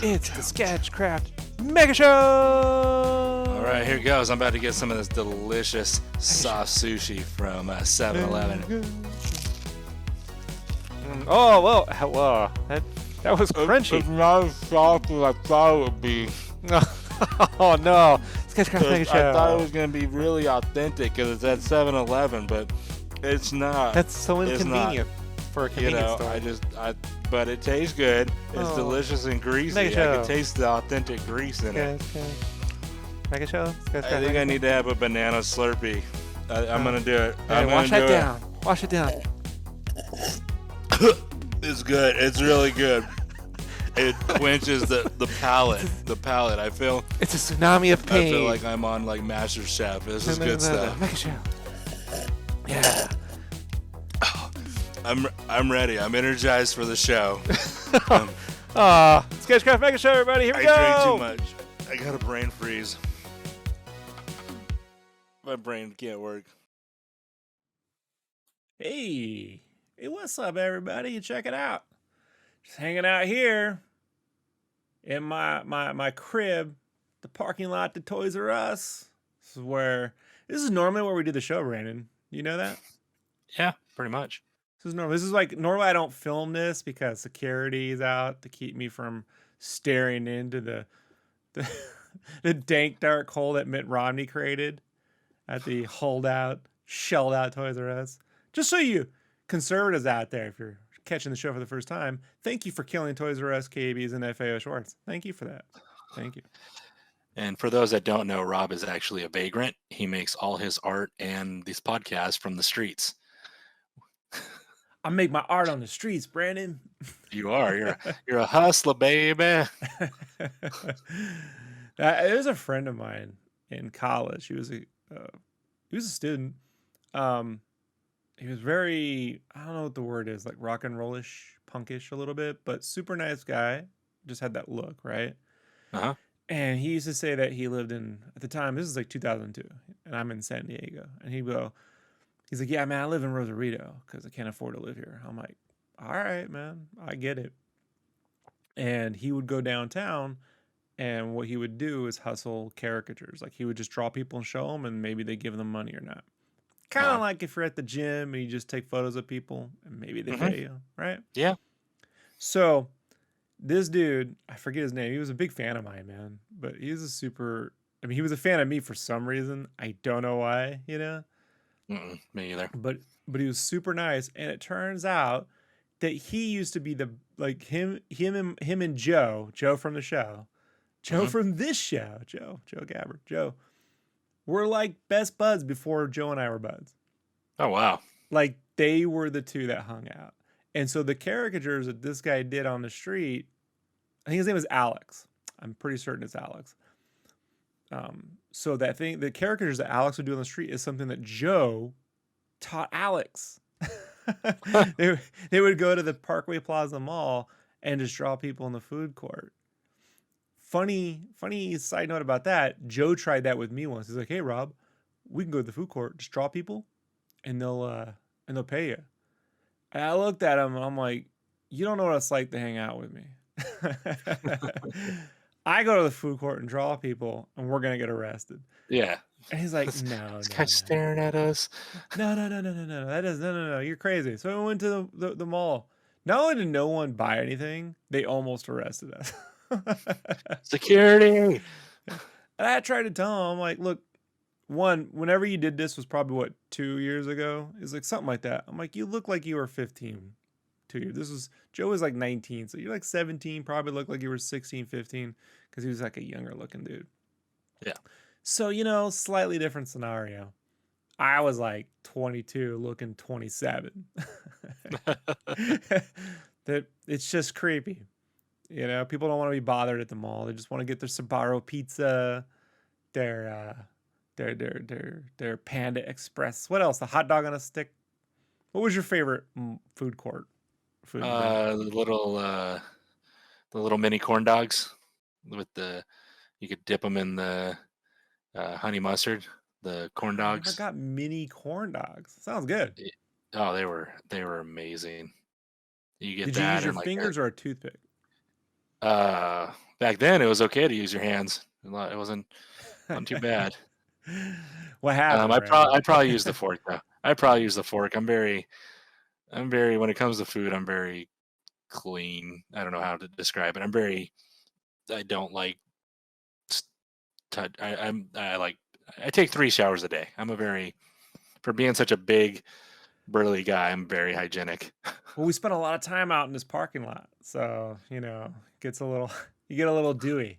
It's the SketchCraft Megashow! All right, here goes. I'm about to get some of this delicious soft sushi from 7-Eleven. Oh, well, that was crunchy. It's not as soft as I thought it would be. Oh, no. SketchCraft Megashow. I thought it was going to be really authentic because it's at 7-Eleven, but it's not. That's so inconvenient for a convenience store. But it tastes good. It's delicious and greasy. Megashow. I can taste the authentic grease in it. Megashow? I think I need to have a banana Slurpee. I'm going to do it. Hey, wash that down. Wash it down. It's good. It's really good. It quenches the palate. The palate. I feel it's a tsunami of pain. I feel like I'm on like MasterChef. This is good stuff. Megashow. Yeah. I'm ready. I'm energized for the show. SketchCraft Megashow, everybody. Here we go. I drank too much. I got a brain freeze. My brain can't work. Hey, what's up, everybody? Check it out. Just hanging out here in my crib, the parking lot to Toys R Us. This is normally where we do the show, Brandon. You know that? Yeah, pretty much. This is normal. This is like normally I don't film this because security is out to keep me from staring into the dank dark hole that Mitt Romney created at the holdout, shelled out Toys R Us. Just so you conservatives out there, if you're catching the show for the first time, thank you for killing Toys R Us, KBs, and FAO Schwartz. Thank you for that. Thank you. And for those that don't know, Rob is actually a vagrant. He makes all his art and these podcasts from the streets. I make my art on the streets, Brandon. You are. You're a hustler, baby. There's a friend of mine in college. He was a student. He was very, I don't know what the word is, like rock and rollish, punkish a little bit, but super nice guy. Just had that look, right? Uh-huh. And he used to say that he lived in, at the time, this is like 2002, and I'm in San Diego. And he's like, yeah, man, I live in Rosarito because I can't afford to live here. I'm like, all right, man, I get it. And he would go downtown, and what he would do is hustle caricatures. Like he would just draw people and show them, and maybe they give them money or not. Kind of like if you're at the gym and you just take photos of people, and maybe they pay you, right? Yeah. So this dude, I forget his name. He was a big fan of mine, man. But he was he was a fan of me for some reason. I don't know why, you know? Me either. But he was super nice, and it turns out that he used to be him and Joe from the show, from this show, Joe Gabbard, were like best buds before Joe and I were buds. Oh wow! Like they were the two that hung out, and so the caricatures that this guy did on the street, I think his name was Alex. I'm pretty certain it's Alex. So the caricatures that Alex would do on the street is something that Joe taught Alex. They would go to the Parkway Plaza Mall and just draw people in the food court. Funny side note about that. Joe tried that with me once. He's like, "Hey Rob, we can go to the food court, just draw people, and they'll pay you." And I looked at him and I'm like, "You don't know what it's like to hang out with me." I go to the food court and draw people, and we're gonna get arrested. Yeah. And he's like, "No, this guy's staring at us. No. No. You're crazy." So we went to the mall. Not only did no one buy anything, they almost arrested us. Security. And I tried to tell him, I'm like, "Look, whenever you did this was probably what, 2 years ago? It's like something like that. I'm like, you look like you were 15 2 years. Joe was like 19, so you're like 17, probably look like you were 16, 15, because he was like a younger looking dude. Yeah. So, slightly different scenario. I was like 22 looking 27. That it's just creepy. People don't want to be bothered at the mall. They just want to get their Sbarro pizza, their their Panda Express. What else? The hot dog on a stick. What was your favorite food court food in Denver? The little mini corn dogs with you could dip them in the honey mustard, the corn I never dogs. got mini corn dogs. Sounds good. Oh, they were amazing. You get Did you that use your and like fingers or a toothpick? back then it was okay to use your hands. It wasn't too bad. What happened, Brandon? I'd probably use the fork though. I'd probably use the fork. I'm very when it comes to food, I'm very clean. I don't know how to describe it. I don't like touch. I take 3 showers a day. For being such a big burly guy, I'm very hygienic. Well, we spent a lot of time out in this parking lot, so gets a little you get a little dewy.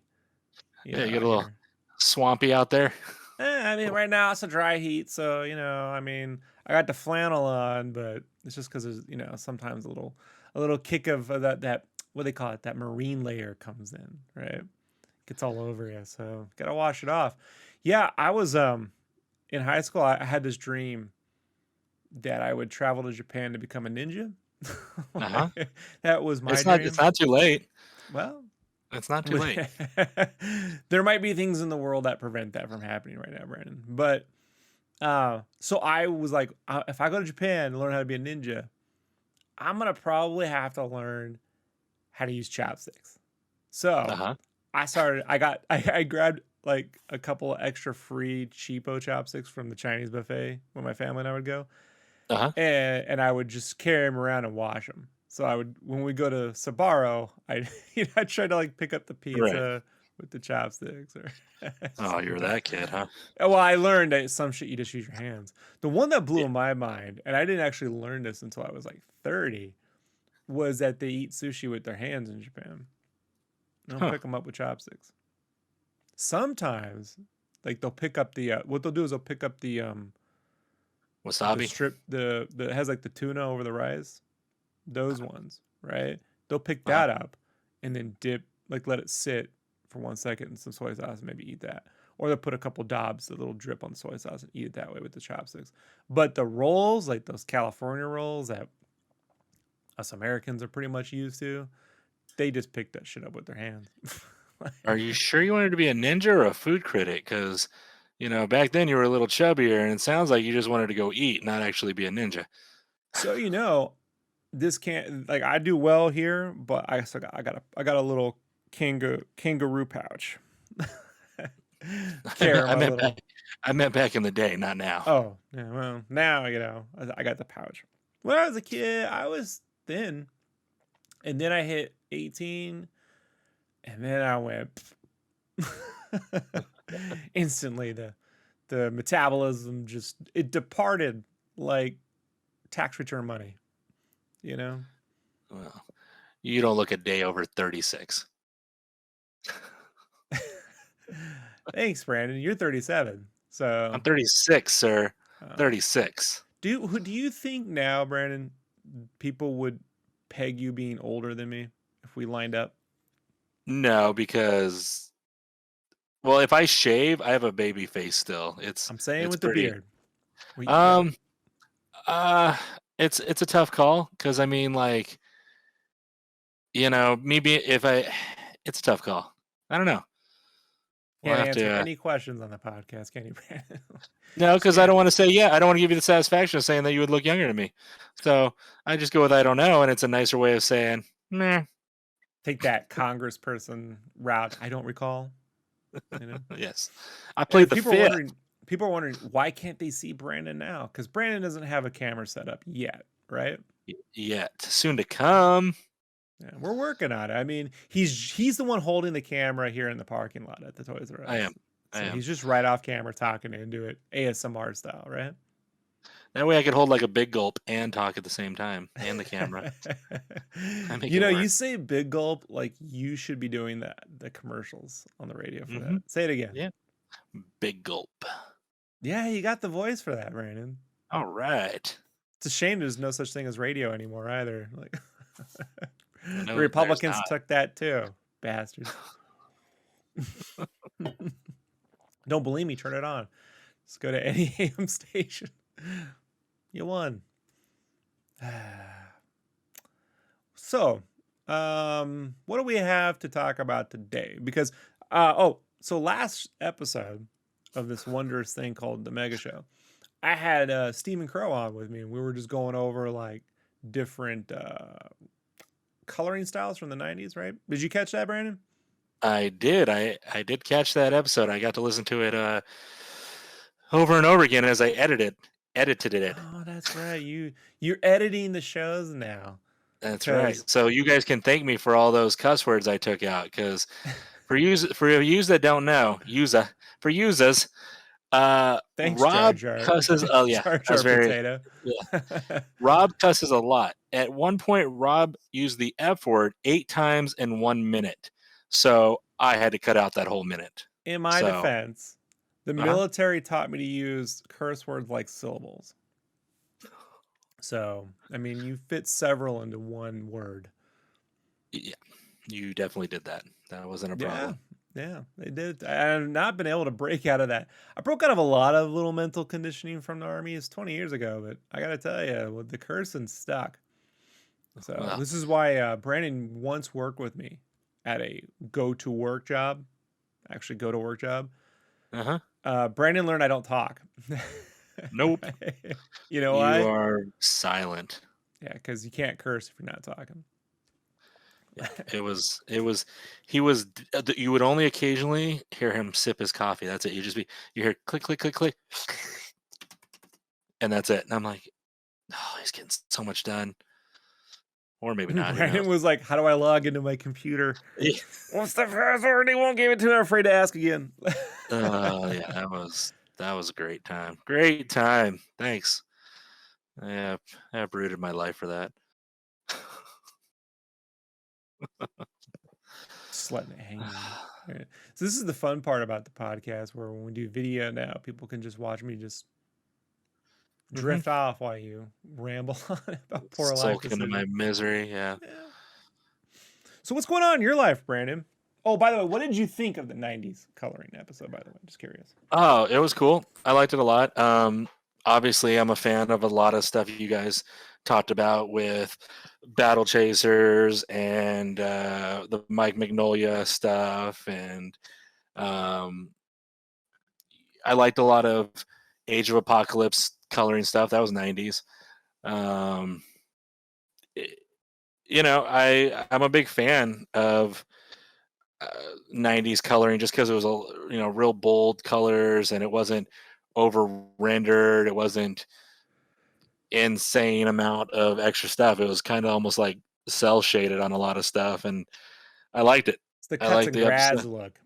Yeah, you get Out a little here. swampy out there. I mean, right now it's a dry heat, so I mean, I got the flannel on, but it's just because there's sometimes a little kick of that what they call it, that marine layer comes in, right? Gets all over you, so gotta wash it off. Yeah, I was in high school. I had this dream that I would travel to Japan to become a ninja. Uh-huh. That was my dream. It's not too late. Well, it's not too late. There might be things in the world that prevent that from happening right now, Brandon. But so I was like, if I go to Japan and learn how to be a ninja, I'm gonna probably have to learn how to use chopsticks. So I grabbed like a couple extra free cheapo chopsticks from the Chinese buffet when my family and I would go. And I would just carry them around and wash them. So when we go to Sbarro, I try to like pick up the pizza with the chopsticks. Oh, you're that kid, huh? Well, I learned that some shit you just use your hands. The one that blew my mind, and I didn't actually learn this until I was like 30, was that they eat sushi with their hands in Japan. They don't pick them up with chopsticks. Sometimes, like they'll pick up what they'll do is they'll pick up the wasabi the strip, the has like the tuna over the rice, those ones, right? They'll pick that up and then let it sit for 1 second in some soy sauce and maybe eat that. Or they'll put a couple dobs, a little drip on the soy sauce and eat it that way with the chopsticks. But the rolls, like those California rolls that us Americans are pretty much used to, they just pick that shit up with their hands. Are you sure you wanted to be a ninja or a food critic? Because, back then you were a little chubbier, and it sounds like you just wanted to go eat, not actually be a ninja. So this can't, like, I do well here, but I got a little kangaroo pouch. I meant back in the day, not now. Oh, yeah. Well, now I got the pouch. When I was a kid, I was thin, and then I hit 18, and then I went instantly. The metabolism it departed like tax return money. Well, you don't look a day over 36. Thanks, Brandon. You're 37. So I'm 36, sir. 36. Do you think now, Brandon, people would peg you being older than me if we lined up? No, because if I shave, I have a baby face still. I'm saying with pretty, the beard. It's a tough call because I mean, like, maybe it's a tough call. I don't know. Can't answer any questions on the podcast, can you, Brandon? No, because I don't want to say I don't want to give you the satisfaction of saying that you would look younger than me. So I just go with I don't know, and it's a nicer way of saying meh. Take that congressperson route. I don't recall. Yes, I played the fifth. People are wondering why can't they see Brandon now? Because Brandon doesn't have a camera set up yet, right? Yet, soon to come. Yeah, we're working on it. I mean, he's the one holding the camera here in the parking lot at the Toys R Us. I am. I So am. he's just right off camera talking into it, ASMR style, right? That way I could hold like a big gulp and talk at the same time, and the camera. I make You it know, work. you say big gulp, like you should be doing the commercials on the radio for Hmm. that. Say it again. Yeah, big gulp. Yeah, you got the voice for that, Brandon. All right. It's a shame there's no such thing as radio anymore either. Like the No, there's Republicans not. took that too, bastards. Don't believe me? Turn it on. Let's go to any AM station. You won. So, what do we have to talk about today? Because, so last episode of this wondrous thing called the Mega Show, I had Stephen Crow on with me, and we were just going over like different coloring styles from the '90s, right? Did you catch that, Brandon? I did. I did catch that episode. I got to listen to it over and over again as I edited it. Oh, that's right. You're editing the shows now. That's right. Because So you guys can thank me for all those cuss words I took out. Because for you that don't know, for users, thanks, Jar Rob Jar. cusses. Oh yeah, Jar that's Jar very. Potato. Yeah. Rob cusses a lot. At one point, Rob used the F word 8 times in 1 minute. So I had to cut out that whole minute. In my So, defense, the uh-huh. military taught me to use curse words like syllables. So, I mean, you fit several into one word. Yeah, you definitely did that. That wasn't a Yeah, problem. yeah, they did. I've not been able to break out of that. I broke out of a lot of little mental conditioning from the army. It's 20 years ago, but I got to tell you, with the cursing stuck. So Well, this is why Brandon once worked with me at a go-to-work job. Actually, go-to-work job. Brandon learned I don't talk. nope. You know You why? are silent. Yeah, because you can't curse if you're not talking. Yeah, he was, you would only occasionally hear him sip his coffee. That's it. You hear click, click, click, click, and that's it. And I'm like, oh, he's getting so much done. Or maybe not. Who Brandon knows? was like, "How do I log into my computer? Yeah. What's the password?" He won't give it to me. I'm afraid to ask again. Yeah, that was a great time. Great time. Thanks. Yeah, I uprooted my life for that. Just letting it hang. Right. So this is the fun part about the podcast, where when we do video now, people can just watch me just drift off while you ramble on about poor life Sulk into decisions. my misery. Yeah. So what's going on in your life, Brandon? Oh, by the way, what did you think of the '90s coloring episode? By the way, just curious. Oh, it was cool. I liked it a lot. Obviously, I'm a fan of a lot of stuff you guys talked about with Battle Chasers and the Mike Magnolia stuff, and I liked a lot of Age of Apocalypse coloring stuff. That was '90s. Um, I'm a big fan of 90s coloring just because it was real bold colors, and it wasn't over rendered. It wasn't insane amount of extra stuff. It was kind of almost like cell shaded on a lot of stuff, and I liked it. It's the I cuts liked and the grads episode. look,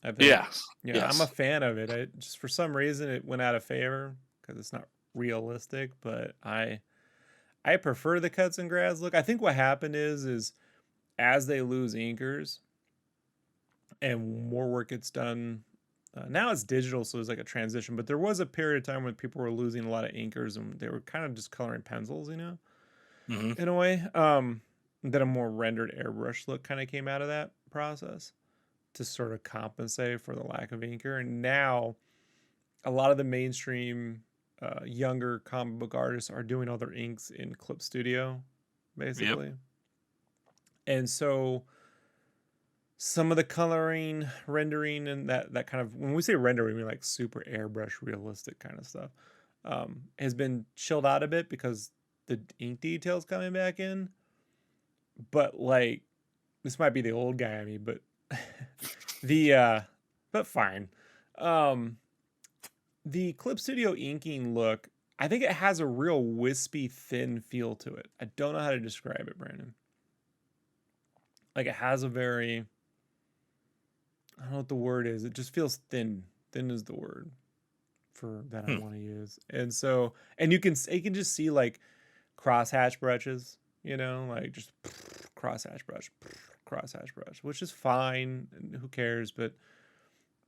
I think. Yes. Yeah, I'm a Yes. fan of it. I just, for some reason, it went out of favor because it's not realistic. But I prefer the cuts and grads look. I think what happened is as they lose inkers and more work gets done. Now it's digital, so there's like a transition. But there was a period of time when people were losing a lot of inkers, and they were kind of just coloring pencils, Hmm. in a way. Then a more rendered airbrush look kind of came out of that process to sort of compensate for the lack of inker. And now a lot of the mainstream younger comic book artists are doing all their inks in Clip Studio, Yep. basically. And so some of the coloring, rendering, and that kind of, when we say rendering, we mean like super airbrush realistic kind of stuff, has been chilled out a bit because the ink details coming back in. But like, this might be the old guy in me, but but fine. The Clip Studio inking look, I think it has a real wispy, thin feel to it. I don't know how to describe it, Brandon. Like, it has a very, I don't know what the word is. It just feels thin Thin is the word for that I want to use. And so, and you can just see like crosshatch brushes, you know, like just crosshatch brush, which is fine. Who cares? But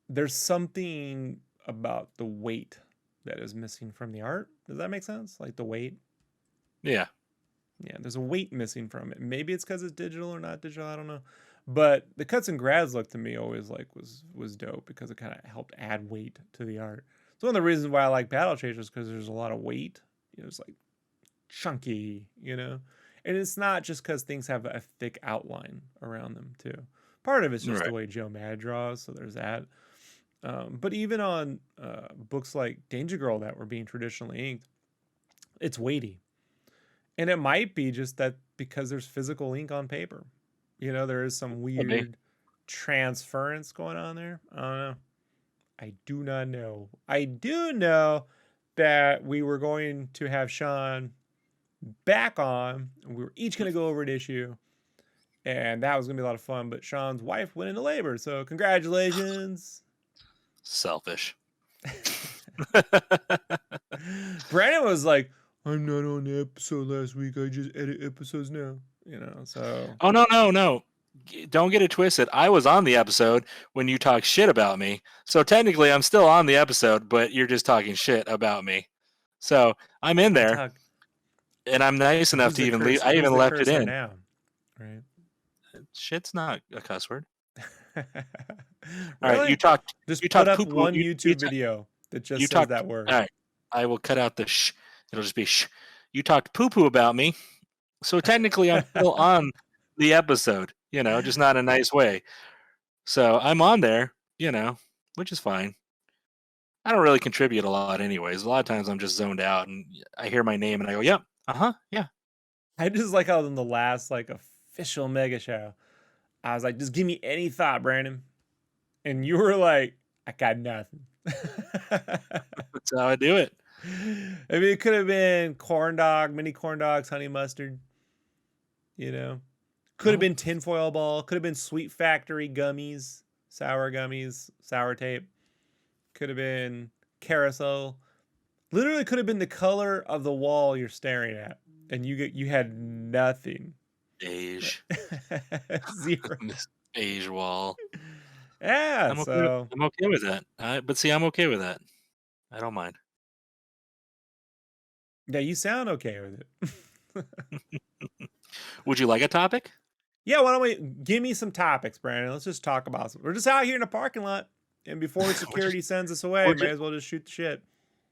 there's something about the weight that is missing from the art. Does that make sense? Like the weight? Yeah. Yeah, there's a weight missing from it. Maybe it's because it's digital or not digital. I don't know. But the cuts and grads look to me always like was dope because it kind of helped add weight to the art. It's one of the reasons why I like Battle Chasers, because there's a lot of weight. You know, it's like chunky, you know? And it's not just because things have a thick outline around them too. Part of it's just the way Joe Mad draws, so there's that. But even on books like Danger Girl that were being traditionally inked, it's weighty. And it might be just that because there's physical ink on paper. You know, there is some weird transference going on there. I don't know. I do not know. I do know that we were going to have Sean back on, and we were each going to go over an issue. And that was going to be a lot of fun. But Sean's wife went into labor. So congratulations. Selfish. Brandon was like, I'm not on the episode last week. I just edit episodes now. You know, so. Oh, no. Don't get it twisted. I was on the episode when you talk shit about me. So technically I'm still on the episode, but you're just talking shit about me. So I'm in there. And I'm nice enough to even leave. I even left it in. Now, right? Shit's not a cuss word. Really? All right, you talked. Just you put talked up one YouTube video that just says that word. All right, I will cut out the sh. It'll just be sh. You talked poo-poo about me, so technically I'm still on the episode. You know, just not in a nice way. So I'm on there. You know, which is fine. I don't really contribute a lot, anyways. A lot of times I'm just zoned out, and I hear my name and I go, "Yep, yeah." I just like how in the last like official mega show, I was like, just give me any thought, Brandon. And you were like, I got nothing. That's how I do it. I mean, it could have been corn dog, mini corn dogs, honey mustard. You know, could have been tinfoil ball. Could have been Sweet Factory gummies, sour tape. Could have been carousel. Literally could have been the color of the wall you're staring at. And you had nothing. Beige. Zero. Beige wall. Yeah, I'm okay with that. But see, I'm okay with that. I don't mind. Yeah, you sound okay with it. Would you like a topic? Yeah, why don't we give me some topics, Brandon? Let's just talk about some. We're just out here in the parking lot, and before security sends us away, may as well just shoot the shit.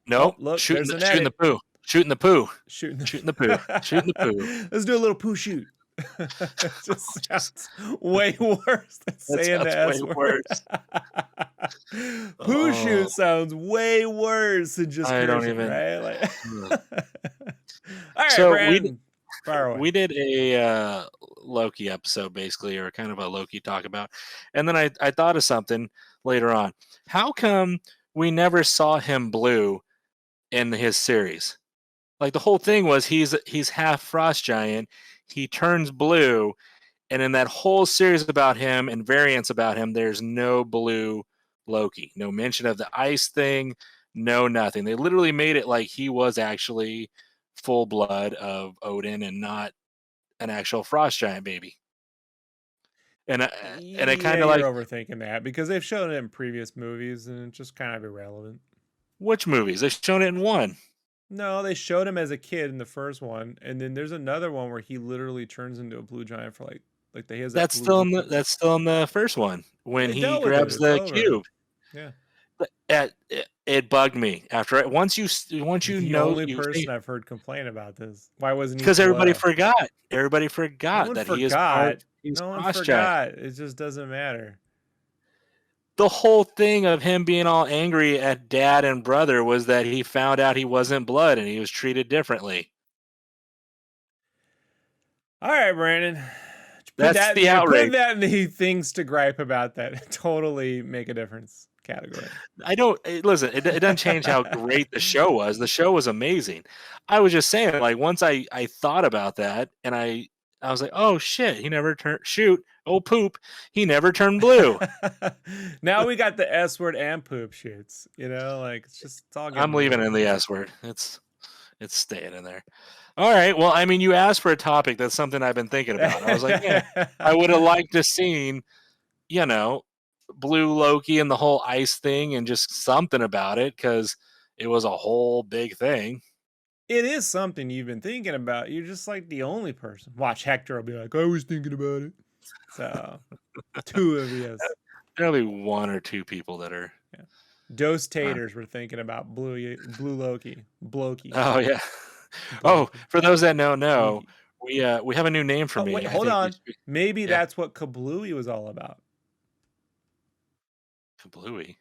No, look, shooting the poo. Shooting the poo. Shooting the poo. Shooting the poo. Let's do a little poo shoot. It just sounds way worse than saying the S word. Poo shoot sounds way worse than just cursing, right? Like... All right, so Brandon, we did a Loki episode, basically, or kind of a Loki talk about. And then I thought of something later on. How come we never saw him blue in his series? Like, the whole thing was he's half frost giant. He turns blue, and in that whole series about him and variants about him, there's no blue Loki. No mention of the ice thing, no nothing. They literally made it like he was actually full blood of Odin and not an actual frost giant baby. And I kind of like overthinking that because they've shown it in previous movies and it's just kind of irrelevant. Which movies? They've shown it in one. No, they showed him as a kid in the first one, and then there's another one where he literally turns into a blue giant for like they has. That's still in the first one when he grabs the cube. Yeah, it bugged me after once you the know. Only person I've heard complain about this. Why wasn't he? Because everybody forgot. Everybody forgot that he is part. No one forgot. It just doesn't matter. The whole thing of him being all angry at dad and brother was that he found out he wasn't blood and he was treated differently. All right, Brandon. That's the outrage. Put that in the things to gripe about that totally make a difference category. I don't listen. It doesn't change how great the show was. The show was amazing. I was just saying, like, once I thought about that and I I was like, oh shit, he never turned poop. He never turned blue. Now we got the S word and poop shoots. Like it's all I'm getting leaving blue. in the S word. It's staying in there. All right. Well, I mean, you asked for a topic. That's something I've been thinking about. I was like, yeah, I would have liked to seen, blue Loki and the whole ice thing and just something about it because it was a whole big thing. It is something you've been thinking about. You're just like the only person. Watch, Hector will be like, I was thinking about it. So, 2 of yes. There'll be 1 or 2 people that are. Yeah. Dose Taters were thinking about blue Loki. Blokey. Oh yeah. Oh, Blokey. for those that don't know, Blokey. we have a new name for Oh, me. wait, I hold think on. Maybe yeah. that's what Kablooey was all about. Kablooey.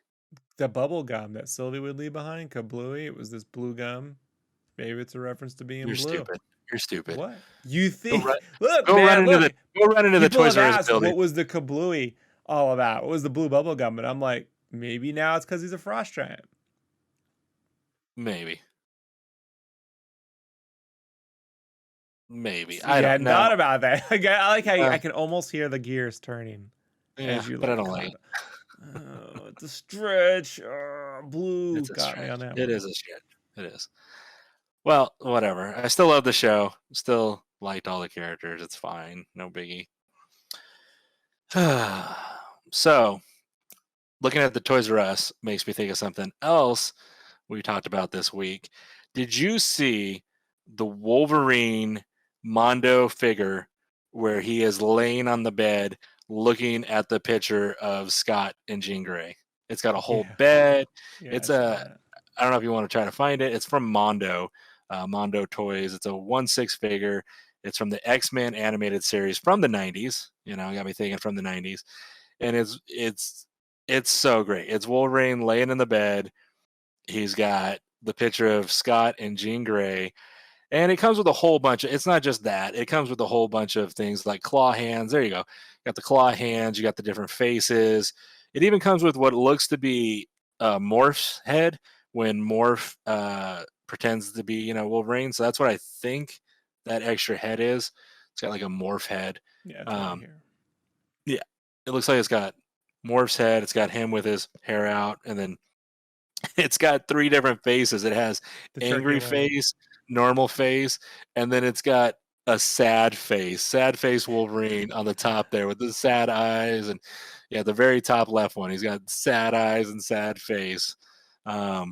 The bubble gum that Sylvie would leave behind, Kablooey. It was this blue gum. Maybe it's a reference to being You're blue. stupid. You're stupid. What? You Go think? run, Look, go run man, into look. the People Toys have R Us asked, building. what was the Kablooey all about? What was the blue bubble gum? And I'm like, maybe now it's because he's a frost giant. Maybe. I hadn't don't know. thought about that. I like how I can almost hear the gears turning. Yeah, as you but I don't like it. Oh, it's a stretch. Blue It's a got me stretch. on that It one. is a stretch. It is. Well, whatever. I still love the show. Still liked all the characters. It's fine. No biggie. So, looking at the Toys R Us makes me think of something else we talked about this week. Did you see the Wolverine Mondo figure where he is laying on the bed looking at the picture of Scott and Jean Grey? It's got a whole bed. Yeah, It's I saw that. I don't know if you want to try to find it. It's from Mondo, Mondo Toys. It's a 1/6 figure. It's from the X-Men animated series from the 90s. Got me thinking from the 90s. And it's so great. It's Wolverine laying in the bed. He's got the picture of Scott and Jean Grey. And it comes with a whole bunch of, it's not just that. It comes with a whole bunch of things like claw hands. There you go. You got the claw hands, you got the different faces. It even comes with what looks to be Morph's head when Morph pretends to be, Wolverine. So that's what I think that extra head is. It's got like a Morph head. Yeah, it's right here. Yeah. It looks like it's got Morph's head. It's got him with his hair out. And then it's got 3 different faces. It has The angry turkey leg. face, normal face, and then it's got a sad face Wolverine on the top there with the sad eyes. And yeah, the very top left one, he's got sad eyes and sad face. Yeah,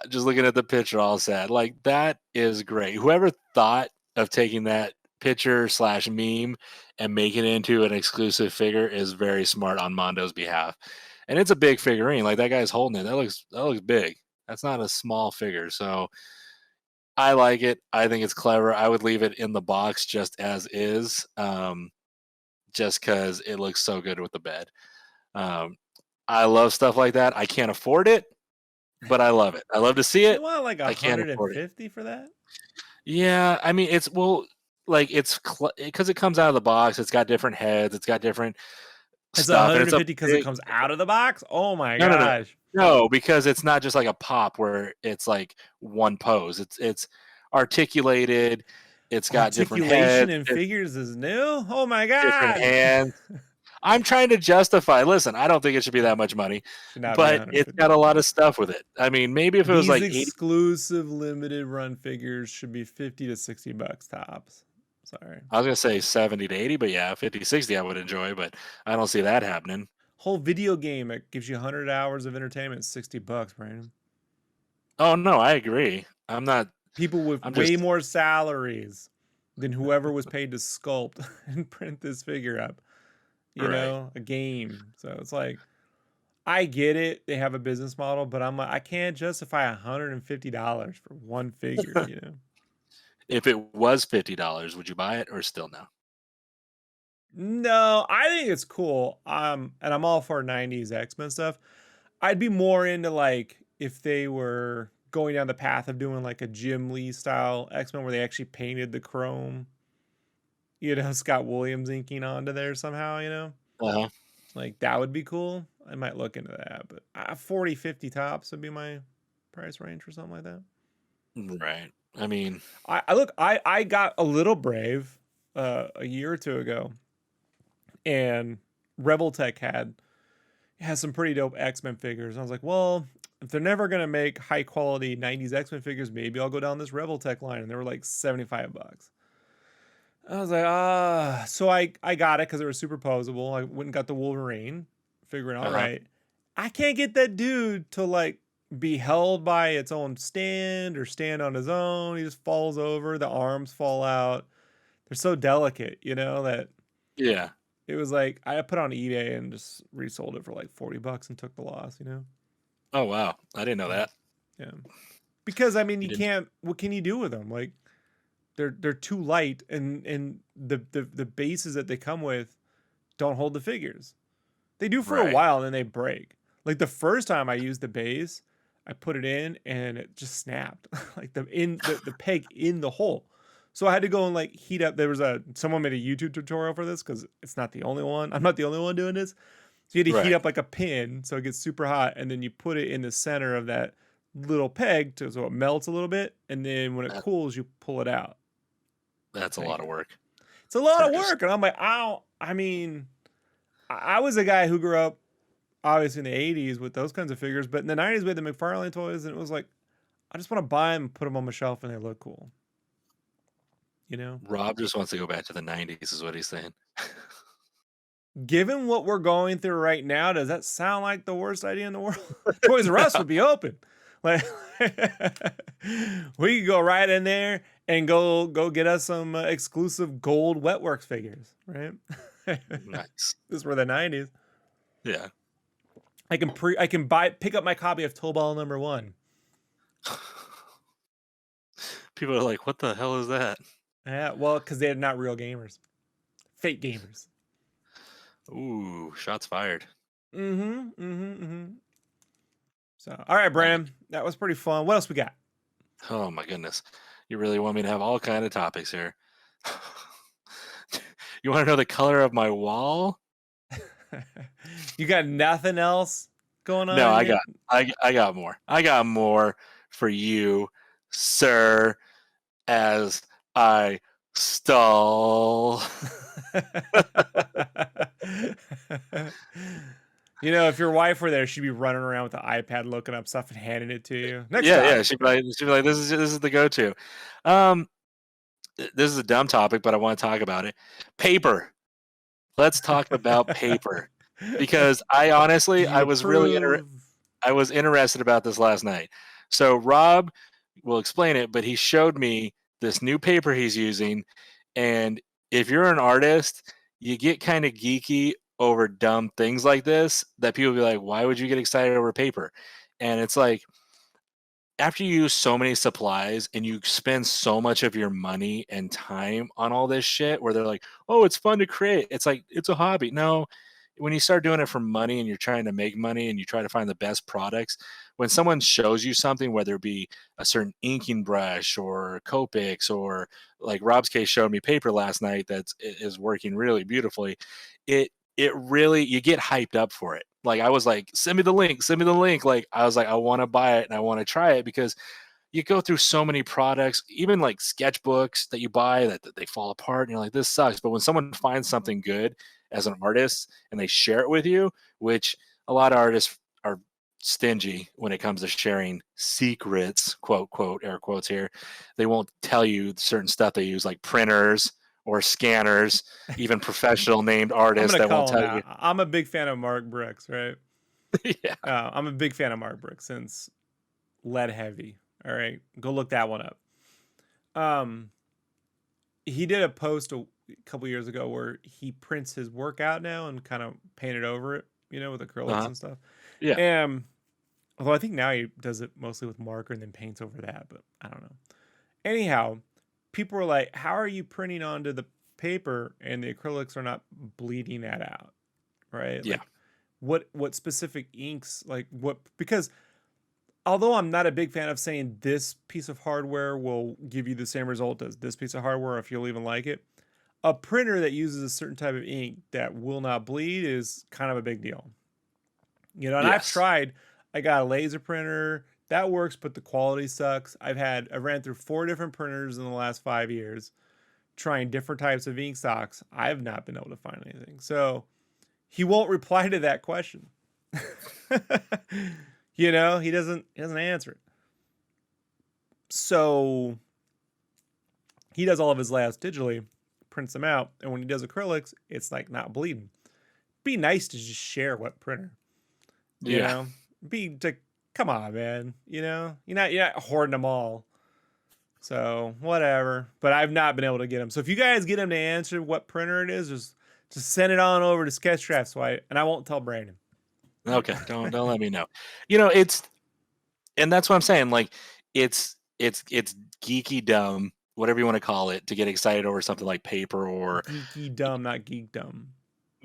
just looking at the picture, all sad. Like, that is great. Whoever thought of taking that picture / meme and making it into an exclusive figure is very smart on Mondo's behalf. And it's a big figurine. Like, that guy's holding it. That looks big. That's not a small figure. So I like it. I think it's clever. I would leave it in the box just as is, just because it looks so good with the bed. I love stuff like that. I can't afford it, but I love it. I love to see it. You want like I can't afford it. 150 for that? Yeah, I mean, it's because it comes out of the box. It's got different heads. It's got different It's stuff, and 150 because it comes out of the box? Oh my gosh. no, because it's not just like a pop where it's like one pose. It's articulated. It's got different Articulation heads, in figures is new? Oh my different god. hands. I'm trying to justify. Listen, I don't think it should be that much money, Should not be but it's got a 150. lot of stuff with it. I mean, maybe if it was These like 80. exclusive limited run figures should be 50 to 60 bucks tops. Sorry. I was gonna say 70 to 80, but yeah, 50, 60 I would enjoy, but I don't see that happening. Whole video game that gives you 100 hours of entertainment, 60 bucks, Brandon. Oh no, I agree. I'm not. People with I'm way just. more salaries than whoever was paid to sculpt and print this figure up. Right. A game. So it's like, I get it. They have a business model, but I'm like, I can't justify $150 for one figure. If it was $50, would you buy it or still no? No, I think it's cool. And I'm all for 90s X-Men stuff. I'd be more into like if they were going down the path of doing like a Jim Lee style X-Men where they actually painted the chrome, Scott Williams inking onto there somehow. Uh-huh. Like that would be cool. I might look into that, but 40, 50 tops would be my price range or something like that. Right. I mean, I got a little brave a year or two ago, and Rebel Tech has some pretty dope X-Men figures. And I was like, well, if they're never gonna make high quality 90s X-Men figures, maybe I'll go down this Rebel Tech line. And they were like $75. I was like, so I got it because they were superposable. I went and got the Wolverine, figuring, all right, I can't get that dude to like be held by its own stand or stand on his own. He just falls over, the arms fall out. They're so delicate, that Yeah. it was like I put on eBay and just resold it for like $40 and took the loss, Oh wow, I didn't know that. Yeah. Because I mean, You you didn't. can't. What can you do with them? Like, they're too light, and the bases that they come with don't hold the figures. They do for a Right. while, and then they break. Like the first time I used the base, I put it in and it just snapped, like the peg in the hole. So I had to go and like heat up. There was someone made a YouTube tutorial for this because it's not the only one. I'm not the only one doing this. So you had to heat Right. up like a pin so it gets super hot, and then you put it in the center of that little peg so it melts a little bit, and then when it cools, you pull it out. That's a lot of work. It's a lot For of just- work, and I'm like, I mean, I was a guy who grew up obviously in the 80s with those kinds of figures, but in the 90s we had the McFarlane toys, and it was like, I just want to buy them and put them on my shelf and they look cool. Rob just wants to go back to the 90s, is what he's saying. Given what we're going through right now, does that sound like the worst idea in the world? Toys R Us would be open. Like, we could go right in there and go get us some exclusive gold Wetworks figures, right? Nice. This were the 90s. Yeah. I can pick up my copy of Tobal #1. People are like, what the hell is that? Yeah, well, because they're not real gamers. Fake gamers. Ooh, shots fired. So, all right, Bram, that was pretty fun. What else we got? Oh my goodness. You really want me to have all kind of topics here. You want to know the color of my wall? You got nothing else going on? No, I yet? got more. I got more for you, sir, as I stall. If your wife were there, she'd be running around with the iPad looking up stuff and handing it to you. Next Yeah, time. she'd be like, this is the go-to. This is a dumb topic, but I want to talk about it. Paper. Let's talk about paper. Because I honestly, I was interested about this last night. So Rob will explain it, but he showed me this new paper he's using. And if you're an artist, you get kind of geeky over dumb things like this that people be like, why would you get excited over paper? And it's like, after you use so many supplies and you spend so much of your money and time on all this shit where they're like, oh, it's fun to create. It's like, it's a hobby. No, when you start doing it for money and you're trying to make money and you try to find the best products, when someone shows you something, whether it be a certain inking brush or Copics, or like Rob's case showed me paper last night that is working really beautifully, it really, you get hyped up for it. Like I was like, send me the link. Like I was like, I want to buy it and I want to try it, because you go through so many products, even like sketchbooks that you buy that they fall apart and you're like, this sucks. But when someone finds something good as an artist and they share it with you, which a lot of artists are stingy when it comes to sharing secrets, quote, air quotes here. They won't tell you certain stuff they use, like printers or scanners, even professional named artists that won't tell you. I'm a big fan of Mark Brooks, right? Yeah. I'm a big fan of Mark Brooks since Lead Heavy. All right, go look that one up. He did a post a couple years ago where he prints his work out now and kind of painted over it, with acrylics and stuff. Yeah. Although I think now he does it mostly with marker and then paints over that, but I don't know. Anyhow, people were like, how are you printing onto the paper and the acrylics are not bleeding that out? Right? Yeah. Like, what specific inks, because although I'm not a big fan of saying this piece of hardware will give you the same result as this piece of hardware, if you'll even like it, a printer that uses a certain type of ink that will not bleed is kind of a big deal. And I've tried, I got a laser printer that works, but the quality sucks. I ran through 4 different printers in the last 5 years trying different types of ink stocks, I've not been able to find anything. So he won't reply to that question. You know, he doesn't answer it. So he does all of his layouts digitally, prints them out, and when he does acrylics, it's like not bleeding. Be nice to just share what printer. You know? Come on, man. You know? You're not hoarding them all. So whatever. But I've not been able to get him. So if you guys get him to answer what printer it is, just send it on over to SketchCraft and I won't tell Brandon. Okay, don't let me know. You know, and that's what I'm saying. Like, it's geeky dumb, whatever you want to call it, to get excited over something like paper or geeky dumb, not geek dumb.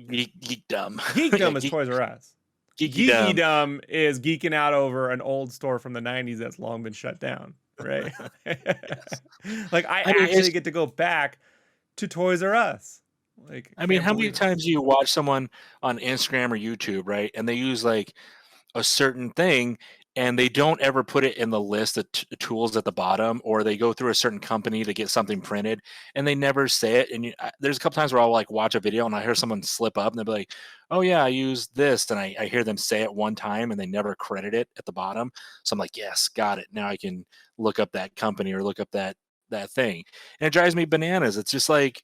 Geek dumb. Geek dumb is Toys R Us. Geeky dumb is geeking out over an old store from the 90s that's long been shut down, right? Like I mean, actually get to go back to Toys R Us. Like, I mean, how many times do you watch someone on Instagram or YouTube, right? And they use like a certain thing and they don't ever put it in the list of tools at the bottom, or they go through a certain company to get something printed and they never say it. And there's a couple times where I'll like watch a video and I hear someone slip up and they'll be like, oh yeah, I use this. And I hear them say it one time and they never credit it at the bottom. So I'm like, yes, got it. Now I can look up that company or look up that thing. And it drives me bananas. It's just like,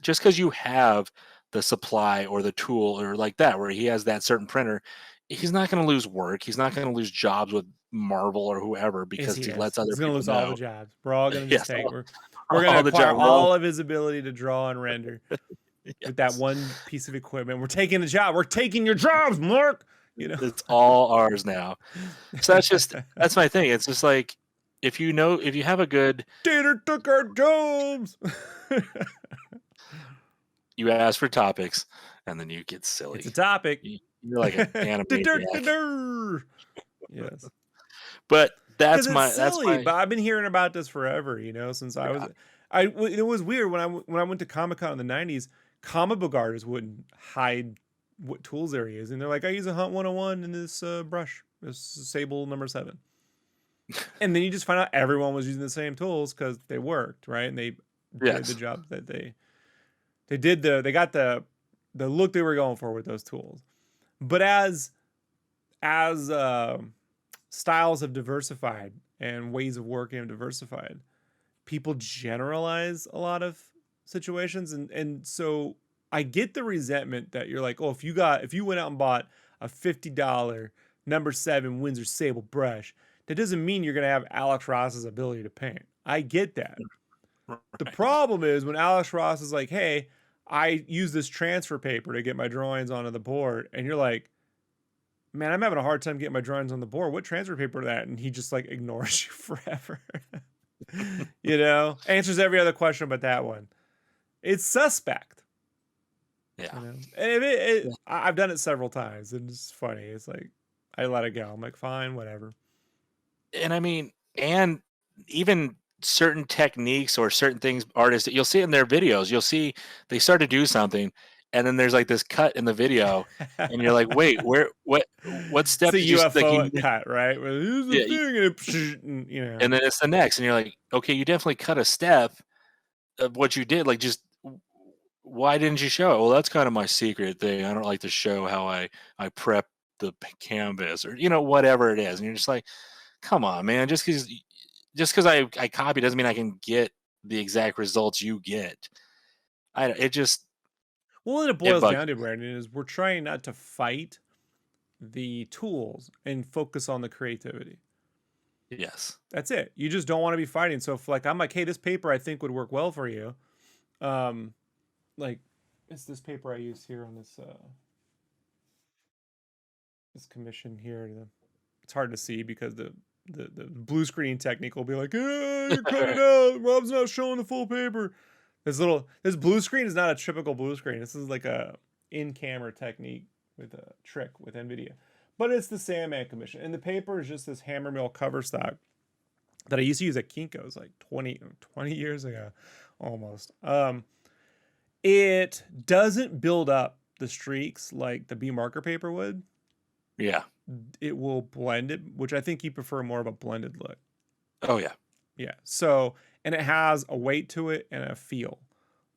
just because you have the supply or the tool or like that, where he has that certain printer, he's not going to lose work. He's not going to lose jobs with Marvel or whoever because he lets other people know. He's going to lose all the jobs. We're all going to just take. We're going to acquire acquire all of his ability to draw and render with that one piece of equipment. We're taking the job. We're taking your jobs, Mark. You know, it's all ours now. So that's my thing. It's just like, if you have a good Deleter took our jobs. You ask for topics, and then you get silly. It's a topic. You're like an animaniac. Yes, but that's silly. But I've been hearing about this forever. You know, since I was. It was weird when I went to Comic-Con in the 90s. Comic book artists wouldn't hide what tools they're using. They're like, I use a Hunt 101 in this brush, this Sable number 7. And then you just find out everyone was using the same tools because they worked, right? And they did the job that they got the look they were going for with those tools. But as styles have diversified and ways of working have diversified, people generalize a lot of situations, and so I get the resentment that you're like, oh, if you went out and bought a $50 number 7 Windsor Sable brush, that doesn't mean you're gonna have Alex Ross's ability to paint. I get that. Right. The problem is when Alex Ross is like, hey, I use this transfer paper to get my drawings onto the board, and you're like, man, I'm having a hard time getting my drawings on the board. What transfer paper is that? And he just like ignores you forever. You know, answers every other question but that one. It's suspect. Yeah. You know? And I've done it several times, and it's funny. It's like I let it go. I'm like, fine, whatever. And I mean, and even certain techniques or certain things, artists, you'll see in their videos, you'll see they start to do something, and then there's like this cut in the video, and you're like, wait, what step? It's a UFO cut, right? Where you know. And then it's the next, and you're like, okay, you definitely cut a step of what you did. Like, just why didn't you show it? Well, that's kind of my secret thing. I don't like to show how I prep the canvas, or whatever it is. And you're just like, come on, man. Just because I copy doesn't mean I can get the exact results you get. What it boils down to, Brandon, is we're trying not to fight the tools and focus on the creativity. Yes. That's it. You just don't want to be fighting. So if I'm like, hey, this paper I think would work well for you. Like it's this paper I used here on this commission here. It's hard to see because the blue screen technique will be like, you cut it out. Rob's not showing the full paper. This blue screen is not a typical blue screen. This is like a in-camera technique with a trick with NVIDIA. But it's the Sandman commission. And the paper is just this hammer mill cover stock that I used to use at Kinko's like 20 years ago almost. It doesn't build up the streaks like the B marker paper would. Yeah. It will blend it, which I think you prefer more of a blended look. Oh, yeah. Yeah. So, and it has a weight to it and a feel.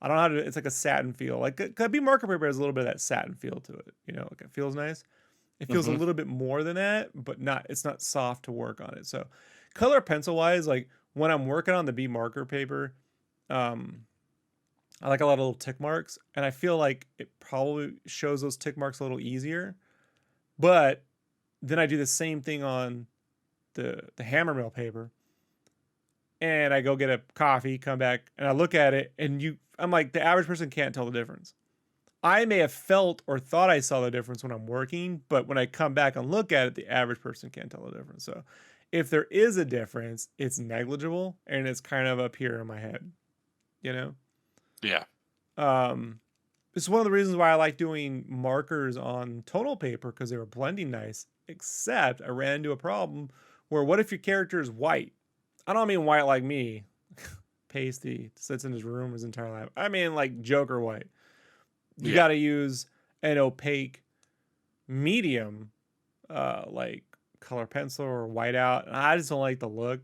I don't know how to, it's like a satin feel. Like, could be marker paper has a little bit of that satin feel to it. You know, like it feels nice. It feels a Mm-hmm. little bit more than that, but not, it's not soft to work on it. So, color pencil wise, like when I'm working on the B marker paper, um, I like a lot of little tick marks, and I feel like it probably shows those tick marks a little easier. But then I do the same thing on the hammer mill paper, and I go get a coffee, come back, and I look at it, and I'm like, the average person can't tell the difference. I may have felt or thought I saw the difference when I'm working, but when I come back and look at it, the average person can't tell the difference. So if there is a difference, it's negligible and it's kind of up here in my head, you know? Yeah. It's one of the reasons why I like doing markers on tonal paper because they were blending nice, except I ran into a problem where what if your character is white? I don't mean white like me, pasty, sits in his room his entire life. I mean like Joker white. You Yeah. got to use an opaque medium, like color pencil or whiteout. And I just don't like the look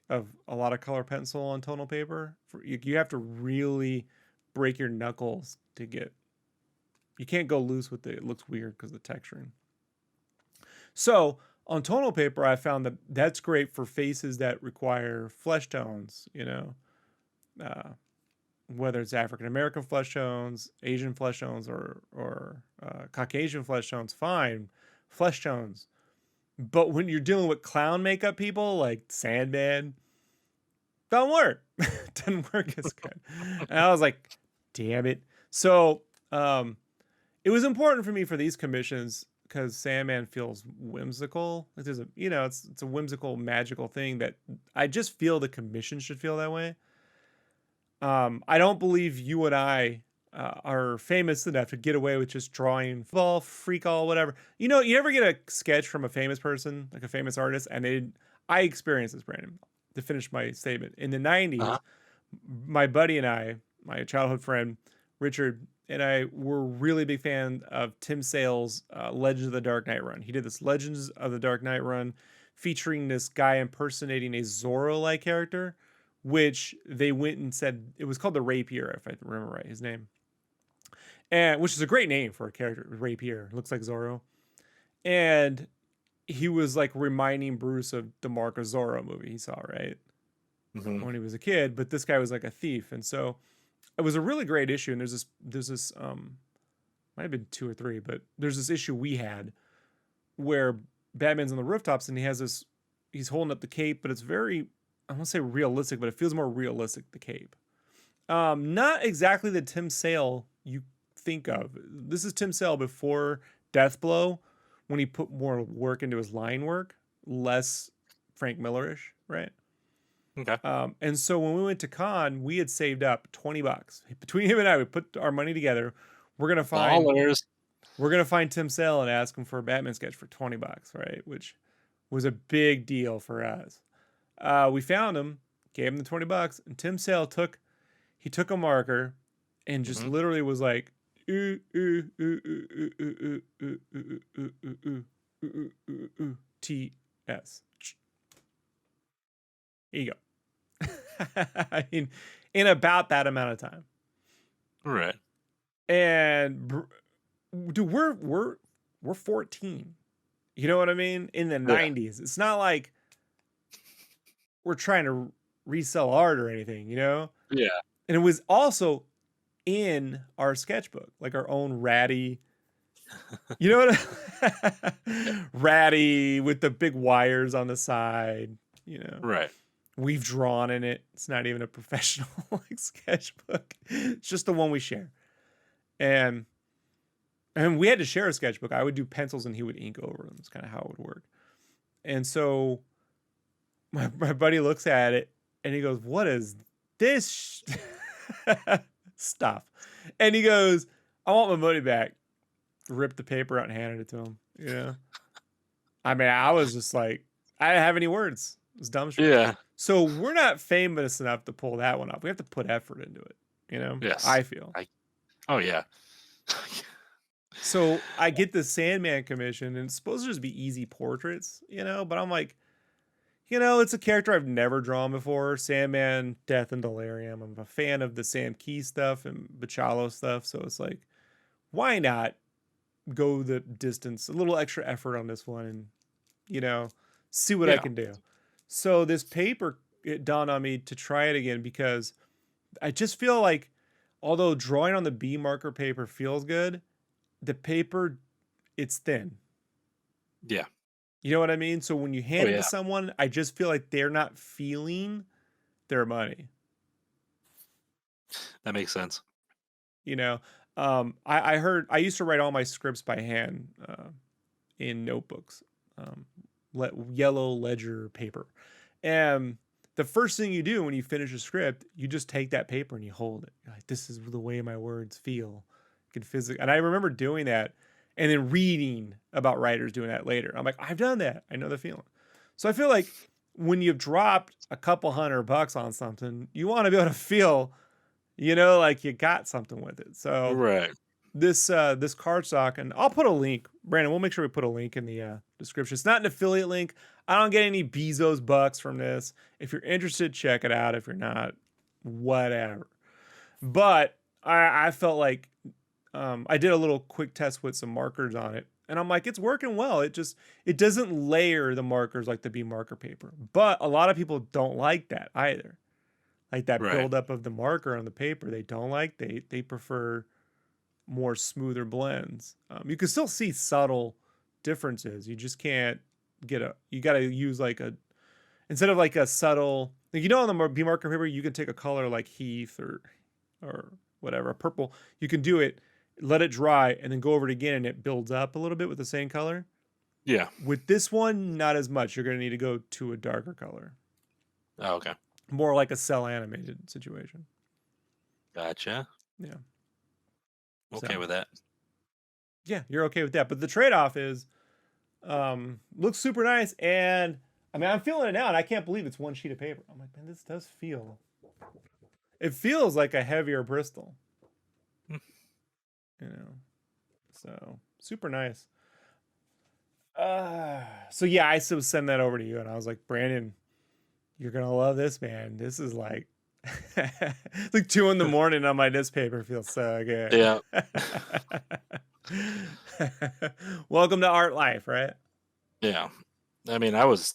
of a lot of color pencil on tonal paper. You have to really break your knuckles to get. You can't go loose with it. It looks weird because of the texturing. So on tonal paper, I found that that's great for faces that require flesh tones. You know, whether it's African American flesh tones, Asian flesh tones, or Caucasian flesh tones, fine, flesh tones. But when you're dealing with clown makeup people like Sandman, don't work. Doesn't work as good. And I was like, damn it. So it was important for me for these commissions because Sandman feels whimsical. Like there's a, you know, it's a whimsical, magical thing that I just feel the commission should feel that way. I don't believe you and I are famous enough to get away with just drawing football, freak all, whatever. You know, you ever get a sketch from a famous person, like a famous artist, and I experienced this, Brandon, to finish my statement. In the 90s, Uh-huh. my buddy and I, my childhood friend, Richard, and I were really big fan of Tim Sale's Legends of the Dark Knight run. He did this Legends of the Dark Knight run featuring this guy impersonating a Zorro-like character, which they went and said it was called the Rapier, if I remember right, his name, and which is a great name for a character. Rapier looks like Zorro, and he was like reminding Bruce of the Mark of Zorro movie he saw right Mm-hmm. when he was a kid, but this guy was like a thief, and so it was a really great issue. And there's this might have been 2 or 3, but there's this issue we had where Batman's on the rooftops and he's holding up the cape, but it's very, I won't say realistic, but it feels more realistic, the cape. Not exactly the Tim Sale you think of. This is Tim Sale before Deathblow, when he put more work into his line work, less Frank Millerish, right? Okay. And so when we went to con, we had saved up $20 between him and I. We put our money together. We're gonna find Ballers. we're gonna find Tim Sale and ask him for a Batman sketch for $20, right? Which was a big deal for us. We found him, gave him the $20, and Tim Sale took a marker and just Mm-hmm. literally was like, TS. Here you go. I mean, in about that amount of time. Right. And dude, we're 14. You know what I mean? In the 90s. It's not like we're trying to resell art or anything, you know? Yeah. And it was also in our sketchbook, like our own ratty, you know what? Ratty with the big wires on the side, you know. Right. We've drawn in it. It's not even a professional like sketchbook. It's just the one we share. And we had to share a sketchbook. I would do pencils and he would ink over them. It's kind of how it would work. And so my buddy looks at it and he goes, "What is this stuff?" And he goes, "I want my money back." Ripped the paper out and handed it to him. You know? I mean, I was just like, I didn't have any words. It was dumb shit. Yeah. So we're not famous enough to pull that one off. We have to put effort into it. You know? Yes. I feel. Oh yeah. So I get the Sandman commission and it's supposed to just be easy portraits, you know, but I'm like, it's a character I've never drawn before. Sandman, Death, and Delirium. I'm a fan of the Sam Key stuff and Bachalo stuff, so it's like, why not go the distance, a little extra effort on this one, and see what I Yeah. can do. So this paper, it dawned on me to try it again because I just feel like, although drawing on the B marker paper feels good, the paper, it's thin. Yeah. You know what I mean? So when you hand it yeah. to someone, I just feel like they're not feeling their money. That makes sense. I used to write all my scripts by hand in notebooks, yellow ledger paper. And the first thing you do when you finish a script, you just take that paper and you hold it. You're like, this is the way my words feel. You can physically, and I remember doing that and then reading about writers doing that later. I'm like, I've done that. I know the feeling. So I feel like when you've dropped a couple $100 on something, you want to be able to feel, like you got something with it. So Right. this cardstock, and I'll put a link, Brandon, we'll make sure we put a link in the description. It's not an affiliate link. I don't get any Bezos bucks from this. If you're interested, check it out. If you're not, whatever. But I felt like I did a little quick test with some markers on it, and I'm like, it's working well. It doesn't layer the markers like the B marker paper, but a lot of people don't like that either. Like that Right. buildup of the marker on the paper, they don't like. They prefer more smoother blends. You can still see subtle differences. You just can't you got to use like instead of like a subtle, like, on the B marker paper, you can take a color like Heath or whatever, a purple. You can do it, let it dry, and then go over it again, and it builds up a little bit with the same color. Yeah. With this one, not as much. You're going to need to go to a darker color. Oh, okay. More like a cell animated situation. Gotcha. Yeah. Okay with that. Yeah, you're okay with that. But the trade-off is, looks super nice, and I mean, I'm feeling it now, and I can't believe it's one sheet of paper. I'm like, man, this does feel. It feels like a heavier Bristol. So super nice. So yeah, I still send that over to you, and I was like, Brandon, you're gonna love this, man. This is like, it's like 2 a.m. on my this paper feels so good. Yeah. Welcome to art life, right? Yeah. I mean, I was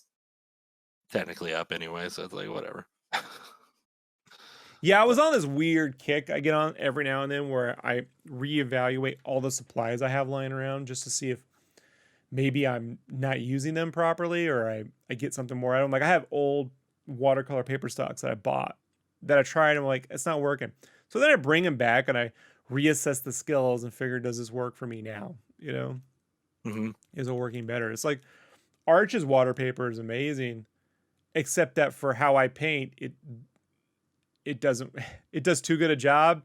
technically up anyway, so it's like whatever. Yeah, I was on this weird kick I get on every now and then where I reevaluate all the supplies I have lying around just to see if maybe I'm not using them properly, or I get something more out of them. Like, I have old watercolor paper stocks that I bought that I tried, and I'm like, it's not working. So then I bring them back and I reassess the skills and figure, does this work for me now? Mm-hmm. Is it working better? It's like Arch's water paper is amazing, except that for how I paint, it does too good a job.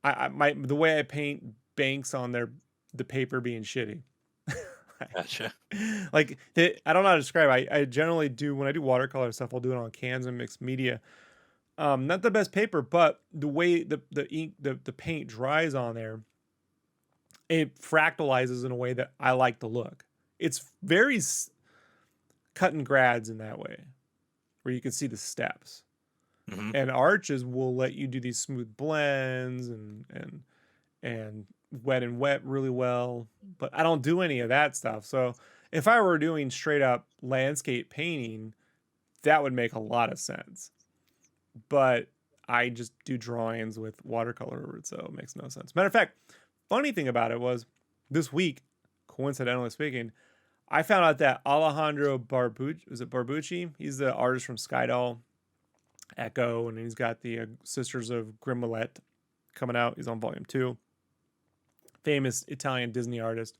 The way I paint banks on the paper being shitty. Gotcha. Like, I don't know how to describe. I generally do, when I do watercolor stuff, I'll do it on cans and mixed media. Not the best paper, but the way the ink, the paint dries on there, it fractalizes in a way that I like the look. It's very cut and grads in that way, where you can see the steps. Mm-hmm. And Arches will let you do these smooth blends and wet and wet really well, but I don't do any of that stuff. So if I were doing straight up landscape painting, that would make a lot of sense. But I just do drawings with watercolor over it, so it makes no sense. Matter of fact, funny thing about it was, this week, coincidentally speaking, I found out that Alejandro Barbucci? He's the artist from Skydoll, Echo, and he's got the Sisters of Grimolette coming out. He's on volume 2. Famous Italian Disney artist.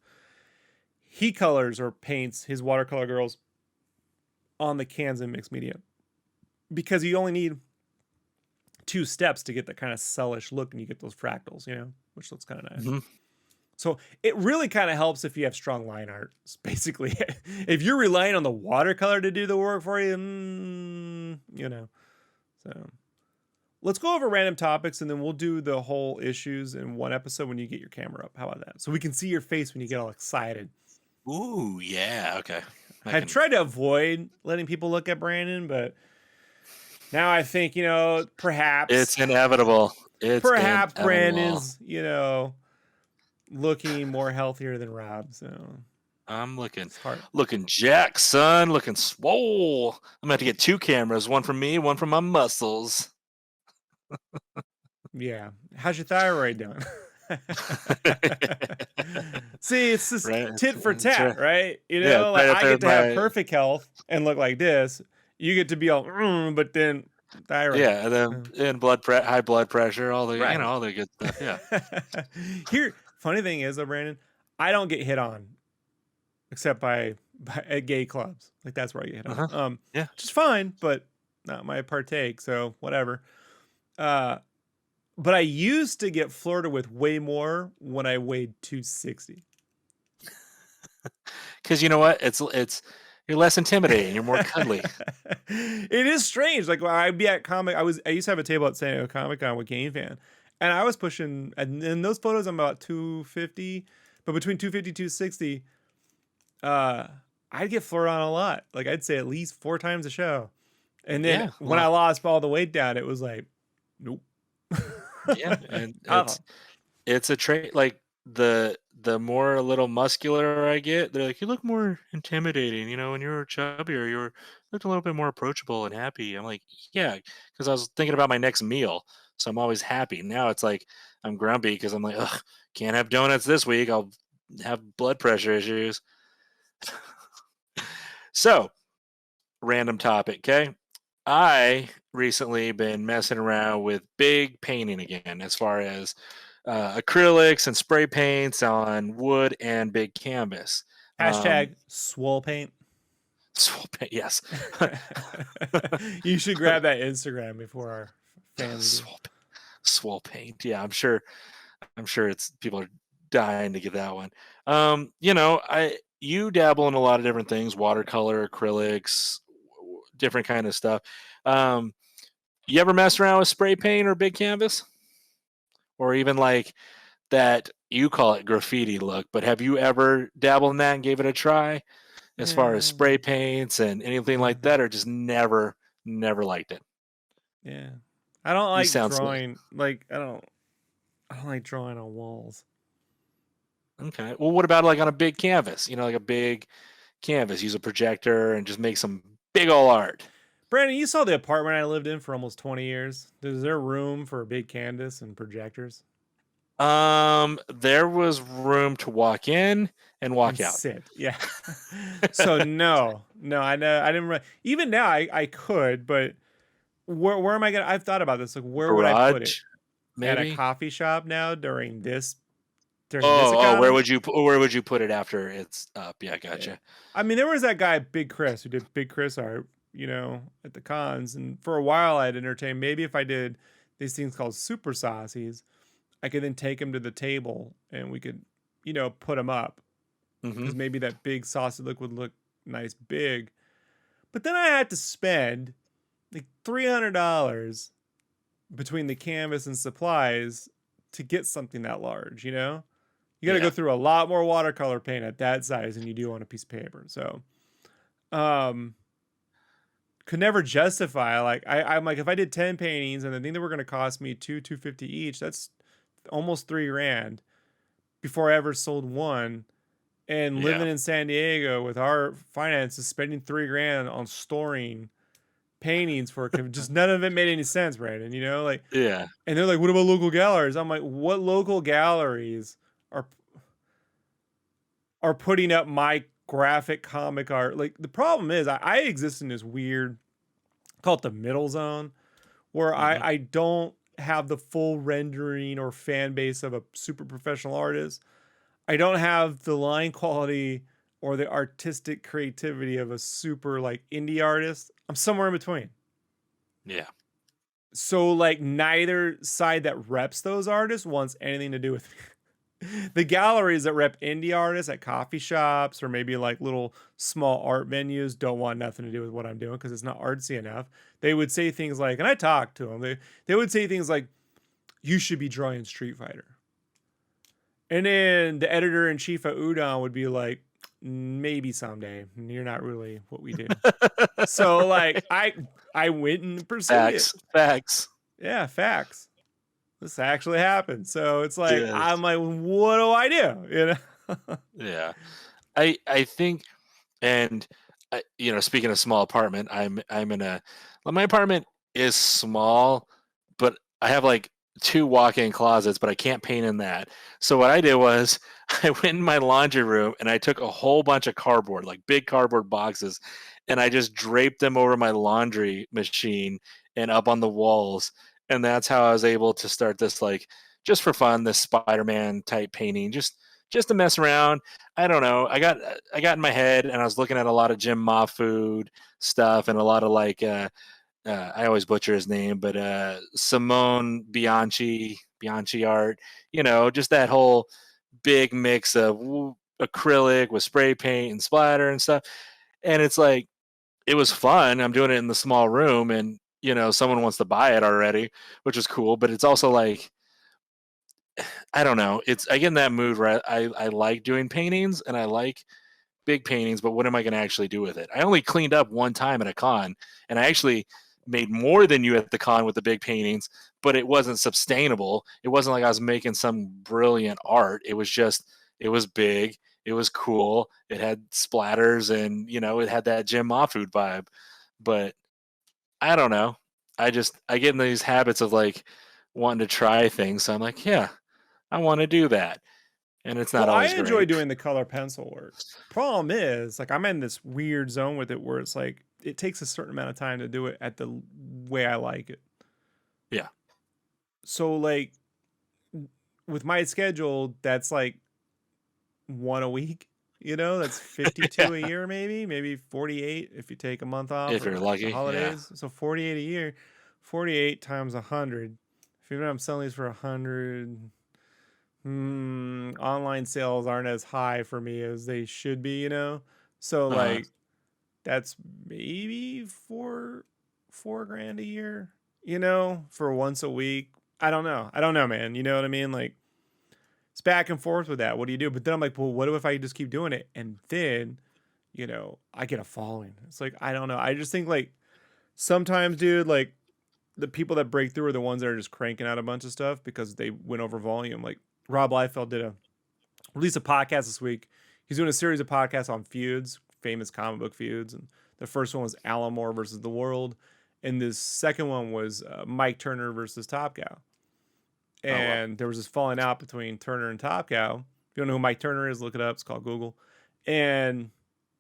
He colors or paints his watercolor girls on the cans and mixed media, because you only need 2 steps to get that kind of cellish look, and you get those fractals, which looks kind of nice. Mm-hmm. So it really kind of helps if you have strong line art. Basically, if you're relying on the watercolor to do the work for you, So let's go over random topics, and then we'll do the whole issues in one episode when you get your camera up. How about that? So we can see your face when you get all excited. Ooh, yeah. Okay. I tried to avoid letting people look at Brandon, but now I think, perhaps it's inevitable. Perhaps Brandon's, looking more healthier than Rob. So I'm looking jack, son, looking swole. I'm gonna have to get 2 cameras, one from me, one from my muscles. Yeah. How's your thyroid doing? See, it's just tit for tat, right? I get to have perfect health and look like this. You get to be all, but then thyroid. Yeah, and then high blood pressure, all the all the good stuff. Yeah. Here, funny thing is though, Brandon, I don't get hit on except by at gay clubs. Like that's where I get hit on. Yeah, which is fine, but not my partake. So whatever. But I used to get flirted with way more when I weighed 260. Because you know what? It's you're less intimidating. You're more cuddly. It is strange. Like when I'd be at I used to have a table at San Diego Comic Con with Game Fan, and I was pushing. And in those photos, I'm about 250, but between 250 260, I'd get flirted on a lot. Like I'd say at least 4 times a show, and then when I lost all the weight down, it was like, nope. Yeah, and it's a trait. Like the more a little muscular I get, they're like, you look more intimidating. When you were chubbier, you looked a little bit more approachable and happy. I'm like, yeah, because I was thinking about my next meal, so I'm always happy. Now it's like I'm grumpy because I'm like, ugh, can't have donuts this week. I'll have blood pressure issues. So, random topic, okay? I recently been messing around with big painting again, as far as acrylics and spray paints on wood and big canvas. Hashtag swole paint. Swole paint, yes. You should grab that Instagram before our fans. Swole paint, yeah. I'm sure it's people are dying to get that one. You dabble in a lot of different things: watercolor, acrylics, different kind of stuff. You ever mess around with spray paint or big canvas, or even like that? You call it graffiti look, but have you ever dabbled in that and gave it a try, as far as spray paints and anything like that, or just never liked it? Yeah, I don't like drawing. Like I don't like drawing on walls. Okay. Well, what about like on a big canvas? Like a big canvas, use a projector and just make some big ol' art. Brandon, you saw the apartment I lived in for almost 20 years. Is there room for a big canvas and projectors? There was room to walk in and walk out. Sit. Yeah. So no, I know I didn't. Even now, I could, but where am I gonna? I've thought about this. Like, where would I put it? Maybe at a coffee shop now during this. Where would you put it after it's up? Yeah, gotcha. Yeah. I mean, there was that guy Big Chris who did Big Chris art, at the cons, and for a while I'd entertain maybe if I did these things called super saucies, I could then take them to the table and we could, put them up, because maybe that big saucy look would look nice big. But then I had to spend like $300 between the canvas and supplies to get something that large, You got to go through a lot more watercolor paint at that size than you do on a piece of paper. So, could never justify. Like I'm like, if I did 10 paintings and the thing that were going to cost me $250 each, that's almost $3,000 before I ever sold one. And living in San Diego with our finances, spending $3,000 on storing paintings for just none of it made any sense, Brandon. And they're like, what about local galleries? I'm like, what local galleries are putting up my graphic comic art? Like, the problem is I exist in this weird, call it the middle zone, where I don't have the full rendering or fan base of a super professional artist. I don't have the line quality or the artistic creativity of a super like indie artist. I'm somewhere in between. Yeah. So like neither side that reps those artists wants anything to do with me. The galleries that rep indie artists at coffee shops or maybe like little small art venues don't want nothing to do with what I'm doing because it's not artsy enough. They would say things like, and I talked to them, they would say things like, you should be drawing Street Fighter. And then the editor-in-chief at Udon would be like, maybe someday. You're not really what we do. So like I went and pursued it. Facts. Yeah, facts. This actually happened. So it's like Yes. I'm like, what do I do? You know? Yeah. I think, and speaking of small apartment, I'm in a well, my apartment is small, but I have like two walk-in closets, but I can't paint in that. So what I did was I went in my laundry room and I took a whole bunch of cardboard, like big cardboard boxes, and I just draped them over my laundry machine and up on the walls. And that's how I was able to start this, like, just for fun, this Spider-Man type painting, just to mess around. I don't know. I got in my head and I was looking at a lot of Jim Mahfood stuff and a lot of like I always butcher his name, but Simone Bianchi art. Just that whole big mix of acrylic with spray paint and splatter and stuff. And it's like it was fun. I'm doing it in the small room, and someone wants to buy it already, which is cool. But it's also like I don't know. I get in that mood where I like doing paintings and I like big paintings, but what am I going to actually do with it? I only cleaned up one time at a con, and I actually made more than you at the con with the big paintings, but it wasn't sustainable. It wasn't like I was making some brilliant art. It was big, it was cool, it had splatters, and it had that Jim Mahfood vibe. But I don't know. I get in these habits of like wanting to try things. So I'm like, yeah, I want to do that. And it's not Well, I always enjoy great. doing the color pencil work. Problem is, like I'm in this weird zone with it where it's like it takes a certain amount of time to do it at the way I like it. Yeah. So like with my schedule, that's like one a week. That's 52 a Yeah. year, maybe 48 if you take a month off If you're or the lucky. Yeah. holidays. So 48 a year, 48 times 100. If even I'm selling these for 100, online sales aren't as high for me as they should be. So Uh-huh. like that's maybe four grand a year, for once a week. I don't know, man. You know what I mean? Like it's back and forth with that. What do you do? But then I'm like, well, what if I just keep doing it? And then, I get a following. It's like, I don't know. I just think like sometimes, dude, like the people that break through are the ones that are just cranking out a bunch of stuff because they went over volume. Like Rob Liefeld released a podcast this week. He's doing a series of podcasts on feuds, famous comic book feuds. And the first one was Alan Moore versus the World. And this second one was Mike Turner versus Top Cow. Oh well. And there was this falling out between Turner and Top Cow. If you don't know who Mike Turner is, look it up. It's called Google. And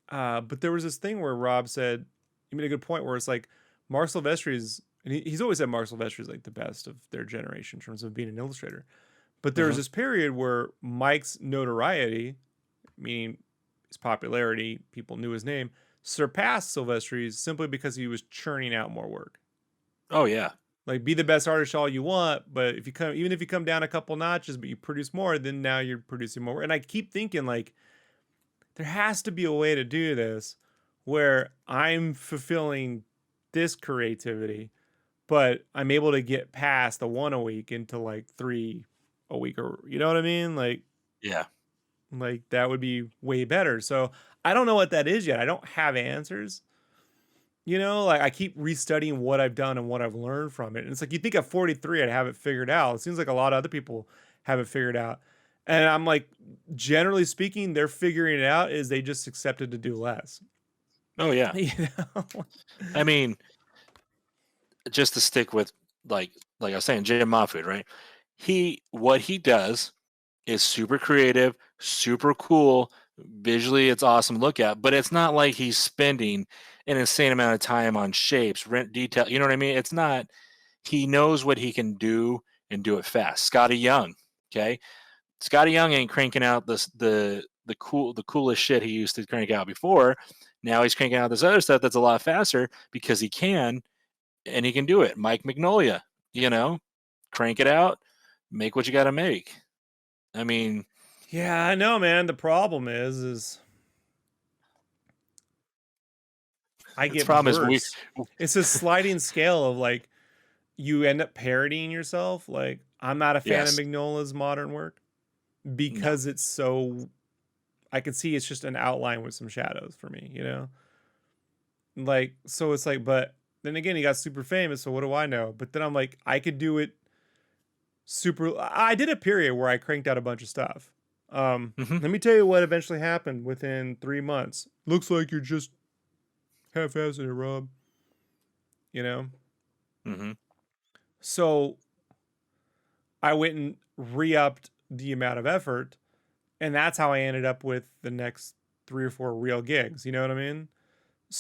but there was this thing where Rob said he made a good point where it's like Mark Silvestri's, and he's always said Mark Silvestri's like the best of their generation in terms of being an illustrator. But there was Hmm. this period where Mike's notoriety, meaning his popularity, people knew his name, surpassed Silvestri's simply because he was churning out more work. Oh yeah. Like be the best artist all you want, but even if you come down a couple notches, but you produce more, then now you're producing more. And I keep thinking like there has to be a way to do this where I'm fulfilling this creativity, but I'm able to get past the one a week into like three a week, or you know what I mean? Yeah. Like that would be way better. So I don't know what that is yet. I don't have answers. Like I keep restudying what I've done and what I've learned from it. And it's like you think at 43 I'd have it figured out. It seems like a lot of other people have it figured out. And I'm like, generally speaking, they're figuring it out is they just accepted to do less. Oh yeah. You know? I mean, just to stick with like I was saying, Jim Mahfood, right? What he does is super creative, super cool. Visually, it's awesome to look at, but it's not like he's spending an insane amount of time on shapes, rent detail. You know what I mean? It's not. He knows what he can do and do it fast. Scotty Young, okay? Scotty Young ain't cranking out the coolest shit he used to crank out before. Now he's cranking out this other stuff that's a lot faster because he can, and he can do it. Mike Magnolia, you know, crank it out, make what you got to make. I mean, Yeah, I know, man. The problem is I its get problem is we. worse. It's a sliding scale of like you end up parodying yourself. Like I'm not a fan of Yes, Mignola's modern work no, because it's so I can see it's just an outline with some shadows for me, you know? Like, so it's like, but then again, he got super famous, so what do I know? But then I'm like, I could do it super. I did a period where I cranked out a bunch of stuff. Hmm. Let me tell you what eventually happened within 3 months. Looks like you're just half-assing it, Rob. You know? Hmm. So I went and re-upped the amount of effort, and that's how I ended up with the next 3 or 4 real gigs. You know what I mean?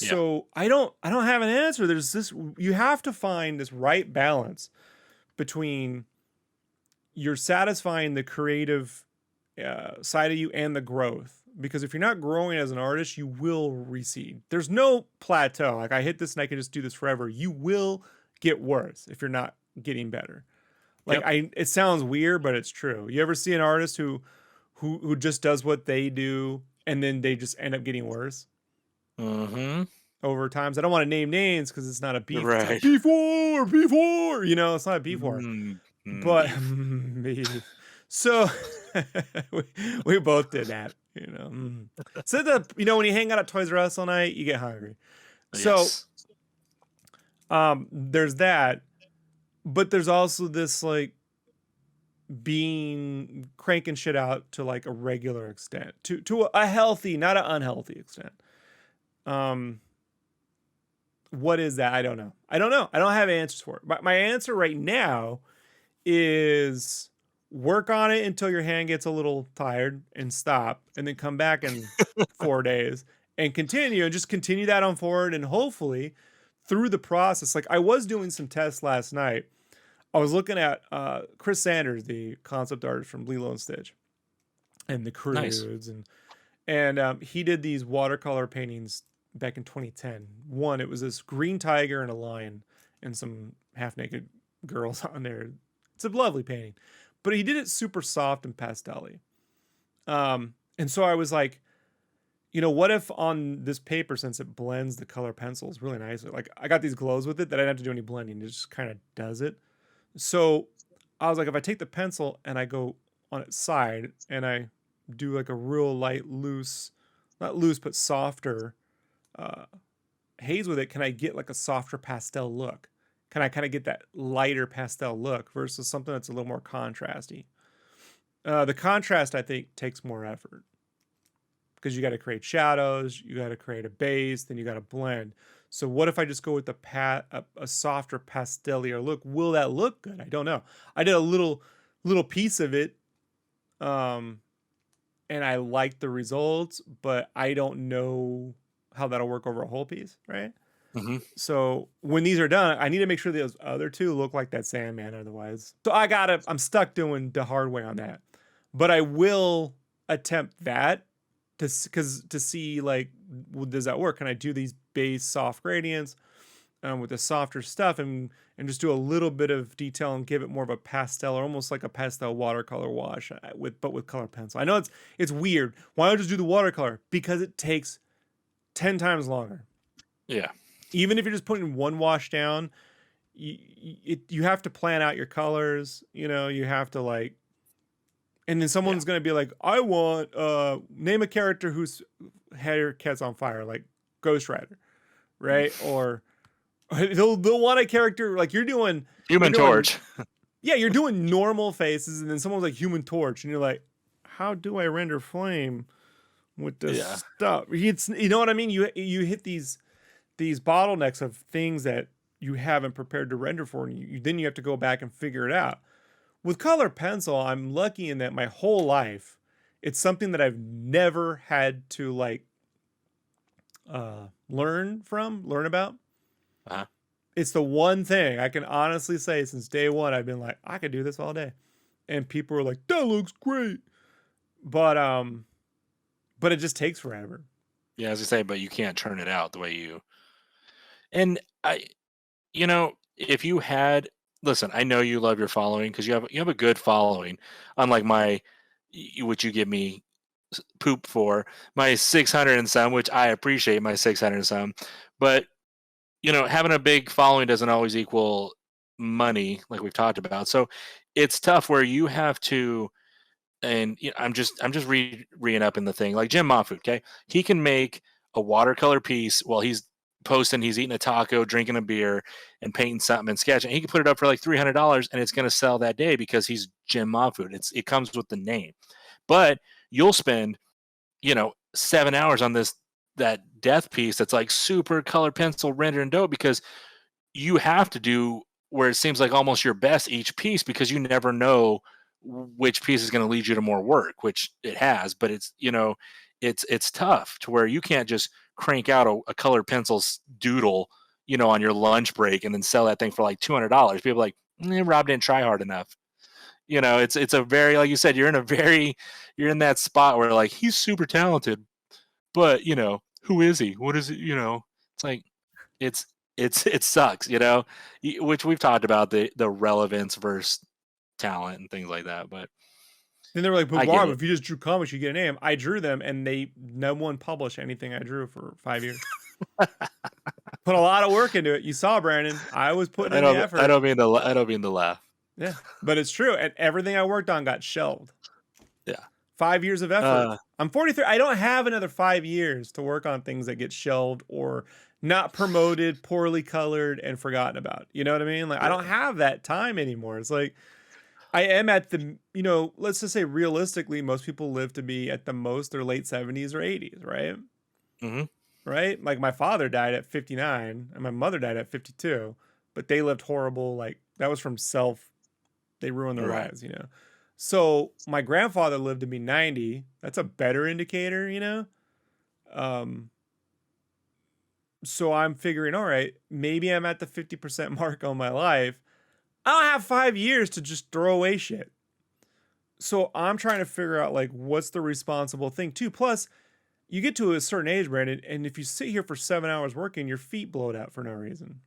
Yeah. So I don't have an answer. There's this, you have to find this right balance between you're satisfying the creative side of you and the growth. Because if you're not growing as an artist, you will recede. There's no plateau. Like I hit this and I can just do this forever. You will get worse if you're not getting better. Like Yep. it sounds weird, but it's true. You ever see an artist who just does what they do and then they just end up getting worse Hmm. over times? I don't want to name names because it's not a beef. It's like Right. B4, you know, it's not a B4. But Beef. beef. So we, we both did that, you know. So when you hang out at Toys R Us all night, you get hungry. So Yes. there's that, but there's also this like being cranking shit out to like a regular extent, to a healthy, not an unhealthy extent. Um, what is that? I don't know. I don't know. I don't have answers for it. But my answer right now is work on it until your hand gets a little tired and stop, and then come back in 4 days and continue, and just continue that on forward. And hopefully through the process, like I was doing some tests last night. I was looking at Chris Sanders, the concept artist from Lilo and Stitch and the Nice. Croods, and he did these watercolor paintings back in 2010. One, it was this green tiger and a lion and some half naked girls on there. It's a lovely painting, but he did it super soft and pastel-y. And so I was like, what if on this paper, since it blends the color pencils really nicely, like I got these glows with it that I don't have to do any blending, it just kind of does it. So I was like, if I take the pencil and I go on its side and I do like a real light, loose, not loose, but softer uh, haze with it, can I get like a softer pastel look? Can I kind of get that lighter pastel look versus something that's a little more contrasty? The contrast, I think, takes more effort because you got to create shadows, you got to create a base, then you got to blend. So what if I just go with a softer pastelier look? Will that look good? I don't know. I did a little piece of it, um, and I liked the results, but I don't know how that'll work over a whole piece, right? Hmm. So when these are done, I need to make sure those other two look like that Sandman. Otherwise, so I'm stuck doing the hard way on that. But I will attempt that to see like, does that work? Can I do these base soft gradients with the softer stuff and just do a little bit of detail and give it more of a pastel or almost like a pastel watercolor wash with color pencil. I know it's weird. Why don't I just do the watercolor? Because it takes 10 times longer. Yeah. Even if you're just putting one wash down, you have to plan out your colors. You have to like, and then Yeah. someone's gonna be like, I want name a character whose hair cat's on fire, like Ghost Rider, right? Or they'll want a character like you're Human doing Torch. yeah, you're doing normal faces, and then someone's like Human Torch, and you're like, how do I render flame with Yeah. this stuff? You know what I mean? You hit these bottlenecks of things that you haven't prepared to render for, and then you have to go back and figure it out. With color pencil, I'm lucky in that my whole life, it's something that I've never had to like learn about. Uh-huh. It's the one thing I can honestly say since day one I've been like, I could do this all day, and people are like, that looks great, but it just takes forever. Yeah, as I say, but you can't turn it out the way you. And if you had, listen, I know you love your following because you have a good following, unlike which you give me poop for my 600 and some, which I appreciate my 600 and some, but having a big following doesn't always equal money, like we've talked about. So it's tough where you have to and I'm just reading up in the thing, like Jim Monfoot. Okay, he can make a watercolor piece while he's posting, he's eating a taco, drinking a beer, and painting something and sketching. He can put it up for like $300, and it's going to sell that day because he's Jim Monfoot. It comes with the name. But you'll spend 7 hours on that death piece that's like super color pencil rendered and dope, because you have to do where it seems like almost your best each piece, because you never know which piece is going to lead you to more work, which it has. But it's tough to where you can't just crank out a colored pencil doodle on your lunch break and then sell that thing for like $200. People are like, Rob didn't try hard enough. It's a very, like you said, you're in that spot where like he's super talented, but who is he? What is it? It's like it sucks, which we've talked about, the relevance versus talent and things like that. But then they were like, but I get Rob, it. if you just drew comics, you get a name. I drew them, and no one published anything I drew for 5 years. Put a lot of work into it. You saw, Brandon. I was putting in the effort. I don't mean to laugh. Yeah, but it's true. And everything I worked on got shelved. Yeah. 5 years of effort. I'm 43. I don't have another 5 years to work on things that get shelved or not promoted, poorly colored, and forgotten about. You know what I mean? Like, I don't have that time anymore. It's like, I am at the, let's just say realistically, most people live to be at the most their late 70s or 80s, right? Mm-hmm. Right? Like, my father died at 59 and my mother died at 52, but they lived horrible. Like, that was from they ruined their lives, So my grandfather lived to be 90. That's a better indicator, So I'm figuring, all right, maybe I'm at the 50% mark on my life. I don't have 5 years to just throw away shit. So I'm trying to figure out, like, what's the responsible thing too. Plus, you get to a certain age, Brandon, and if you sit here for 7 hours working, your feet blow out for no reason,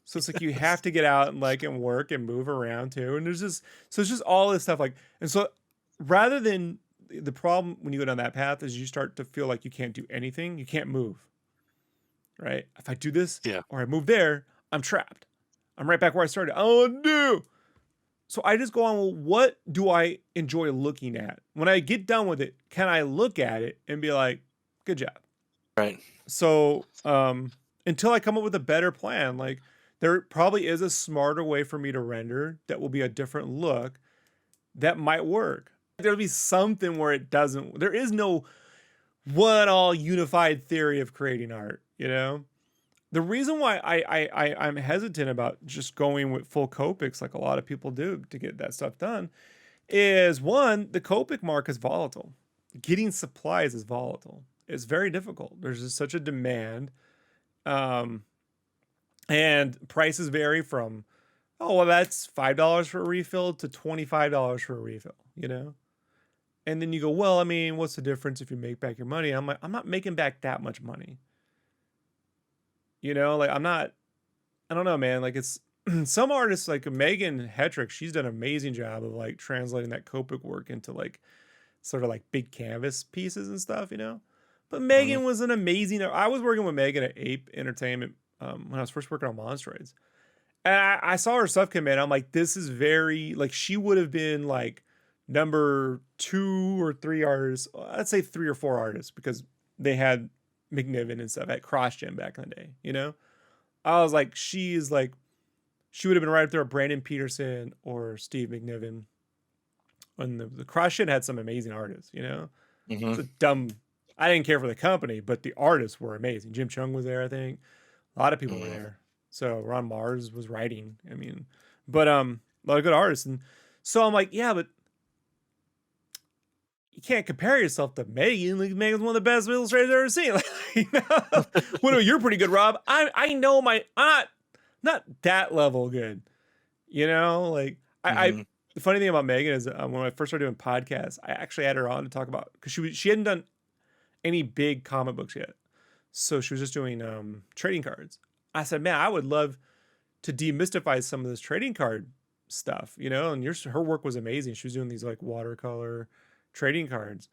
So it's like you have to get out and work and move around too. And it's just all this stuff, and so rather than the problem when you go down that path is you start to feel like you can't do anything, you can't move. Right? If I do this or I move there, I'm trapped. I'm right back where I started. I don't want to do. So I just go on, well, what do I enjoy looking at? When I get done with it, can I look at it and be like, good job? Right. So until I come up with a better plan, like, there probably is a smarter way for me to render that will be a different look that might work. There'll be something where it doesn't. There is no one all unified theory of creating art, The reason why I'm hesitant about just going with full Copics like a lot of people do to get that stuff done is, one, the Copic mark is volatile. Getting supplies is volatile. It's very difficult. There's just such a demand. And prices vary from, that's $5 for a refill to $25 for a refill, And then you go, well, I mean, what's the difference if you make back your money? I'm like, I'm not making back that much money. Like, I don't know, man. Like, it's some artists like Megan Hetrick, she's done an amazing job of like translating that Copic work into like sort of like big canvas pieces and stuff, But Megan was an amazing. I was working with Megan at Ape Entertainment when I was first working on Monstroids. And I saw her stuff come in. I'm like, this is very, like, she would have been like number 2 or 3 artists. I'd say 3 or 4 artists because they had McNiven and stuff at CrossGen back in the day, I was like, she would have been right up there with Brandon Peterson or Steve McNiven. When the CrossGen had some amazing artists, It's a dumb, I didn't care for the company, but the artists were amazing. Jim Chung was there, I think. A lot of people were there. So Ron Mars was writing. I mean, but a lot of good artists. And so I'm like, yeah, but you can't compare yourself to Megan. Like, Megan's one of the best illustrators I've ever seen. Like, well, no, you're pretty good, Rob. I know I'm not that level good. Like, I the funny thing about Megan is when I first started doing podcasts, I actually had her on to talk about, because she hadn't done any big comic books yet. So she was just doing trading cards. I said, man, I would love to demystify some of this trading card stuff, and her work was amazing. She was doing these like watercolor trading cards.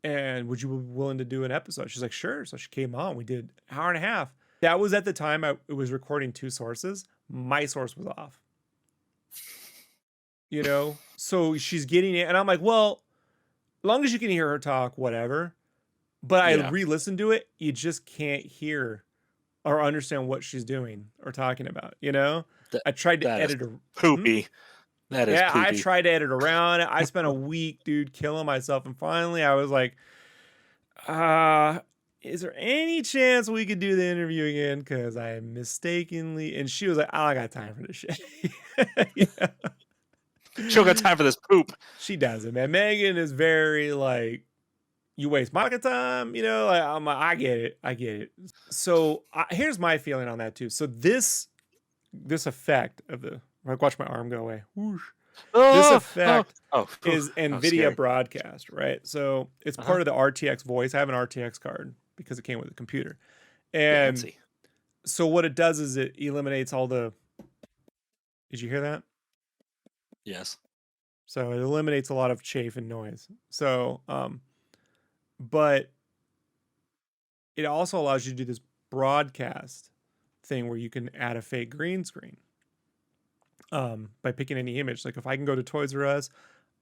And would you be willing to do an episode? She's like, sure. So she came on. We did an hour and a half. That was at the time it was recording 2 sources. My source was off. you know? So she's getting it. And I'm like, well, as long as you can hear her talk, whatever. But I Yeah. re-listened to it. You just can't hear or understand what she's doing or talking about, you know? That I tried to that is edit her. poopy. That is Yeah, I poopy. tried to edit around it. I spent a week, dude, killing myself. And finally I was like, is there any chance we could do the interview again? Because I mistakenly, and she was like, I got time for this shit. Yeah. She don't got time for this poop. She doesn't, man. Megan is very like, you waste my time, you know? Like, I'm like, I get it. So here's my feeling on that too. So this effect of the, like, watch my arm go away. Whoosh. This effect is NVIDIA scary. broadcast, right? So it's part of the RTX voice. I have an RTX card because it came with the computer. And Fancy. so what it does is it eliminates all the, did you hear that? Yes. So it eliminates a lot of chafe and noise. So, but it also allows you to do this broadcast thing where you can add a fake green screen by picking any image. Like if I can go to Toys R Us,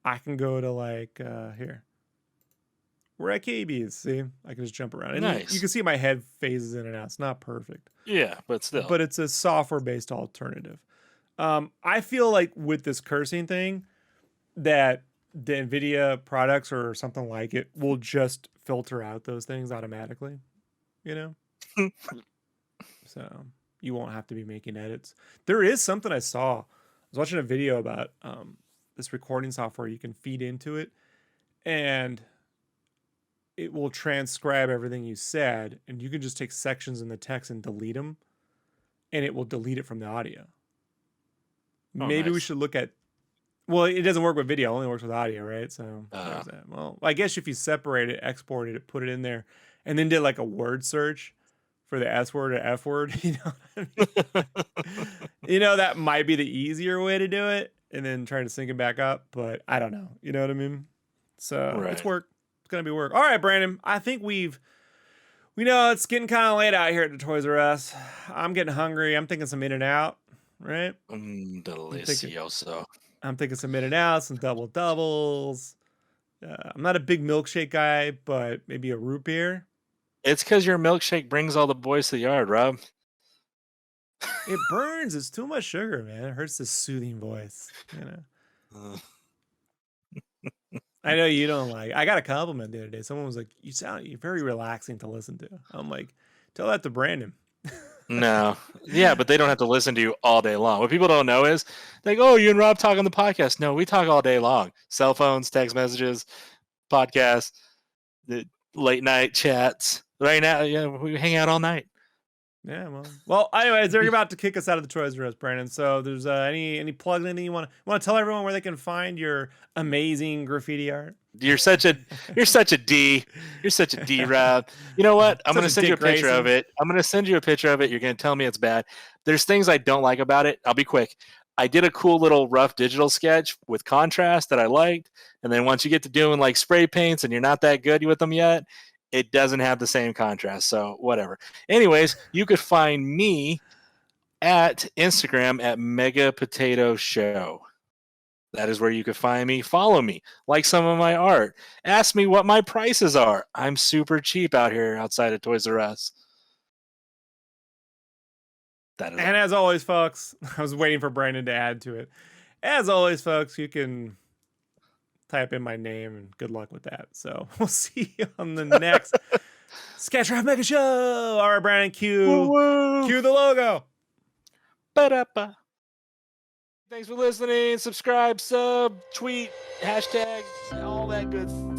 I can go to like here. We're at KB's. See, I can just jump around, and Nice. you can see my head phases in and out. It's not perfect. Yeah, but still. But it's a software-based alternative. I feel like with this cursing thing, that the NVIDIA products or something like it will just filter out those things automatically. You know, so you won't have to be making edits. There is something I saw. I was watching a video about this recording software. You can feed into it, and it will transcribe everything you said, and you can just take sections in the text and delete them, and it will delete it from the audio. Maybe we should look at, well, it doesn't work with video, it only works with audio, right? So there's that. Well, I guess if you separate it, exported it, put it in there, and then did like a word search for the S word or F word, you know what I mean? You know, that might be the easier way to do it, and then trying to sync it back up, but I don't know. You know what I mean? So it's work. It's gonna be work. All right, Brandon. I think we know it's getting kind of late out here at the Toys R Us. I'm getting hungry. I'm thinking some In-N-Out, right? Delicioso. I'm thinking some In-N-Out, some double doubles. I'm not a big milkshake guy, but maybe a root beer. It's because your milkshake brings all the boys to the yard, Rob. It burns. It's too much sugar, man. It hurts the soothing voice. You know. I know you don't like. I got a compliment the other day. Someone was like, you're very relaxing to listen to." I'm like, tell that to Brandon. No. Yeah, but they don't have to listen to you all day long. What people don't know is, like, oh, you and Rob talk on the podcast. No, we talk all day long. Cell phones, text messages, podcasts, the late night chats. Right now, yeah, we hang out all night. Yeah, well. Anyways, they're about to kick us out of the Toys R Us, Brandon. So, there's any plug, anything you want to tell everyone where they can find your amazing graffiti art? You're such a D. You're such a D, Rob. You know what? I'm gonna send you a picture of it. You're gonna tell me it's bad. There's things I don't like about it. I'll be quick. I did a cool little rough digital sketch with contrast that I liked, and then once you get to doing like spray paints and you're not that good with them yet, it doesn't have the same contrast. So whatever. Anyways, you could find me at Instagram at Mega Potato Show. That is where you could find me. Follow me. Like some of my art. Ask me what my prices are. I'm super cheap out here outside of Toys R Us. And as always, folks, I was waiting for Brandon to add to it. As always, folks, you can type in my name, and good luck with that. So we'll see you on the next SketchCraft Megashow. All right, Brandon, cue the logo. Ba-da-ba. Thanks for listening. Subscribe, sub, tweet, hashtag, all that good stuff.